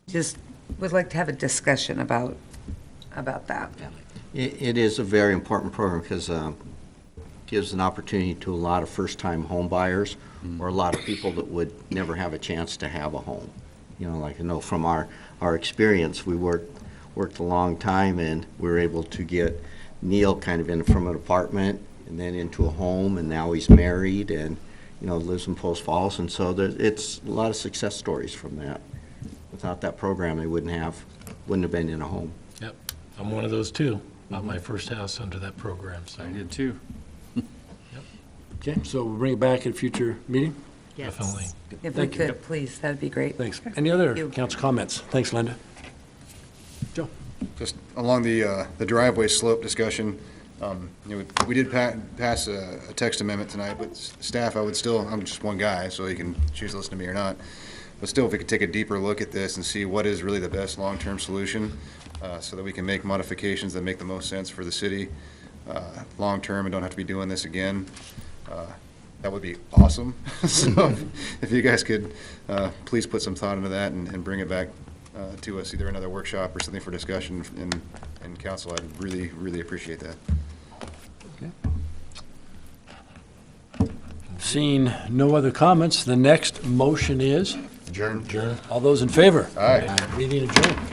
just would like to have a discussion about that. It is a very important program because it gives an opportunity to a lot of first-time home buyers or a lot of people that would never have a chance to have a home. You know, like I know from our experience, we worked a long time, and we were able to get Neil kind of in from an apartment and then into a home, and now he's married and, you know, lives in Post Falls. And so it's a lot of success stories from that. Without that program, they wouldn't have been in a home. Yep, I'm one of those too. Bought my first house under that program, so. I did too. Okay, so we'll bring it back at a future meeting? Yes. Definitely. If we could, please, that'd be great. Thanks. Any other Thank you. council comments? Thanks, Linda. Joe? Just along the driveway slope discussion, we did pass a text amendment tonight, but staff, I'm just one guy, so you can choose to listen to me or not. But still, if we could take a deeper look at this and see what is really the best long-term solution, so that we can make modifications that make the most sense for the city long-term and don't have to be doing this again, that would be awesome. So if you guys could please put some thought into that and bring it back to us, either another workshop or something for discussion in council, I'd really, really appreciate that. Okay. Seeing no other comments, the next motion is? Adjourn. All those in favor? Aye. Meeting adjourned.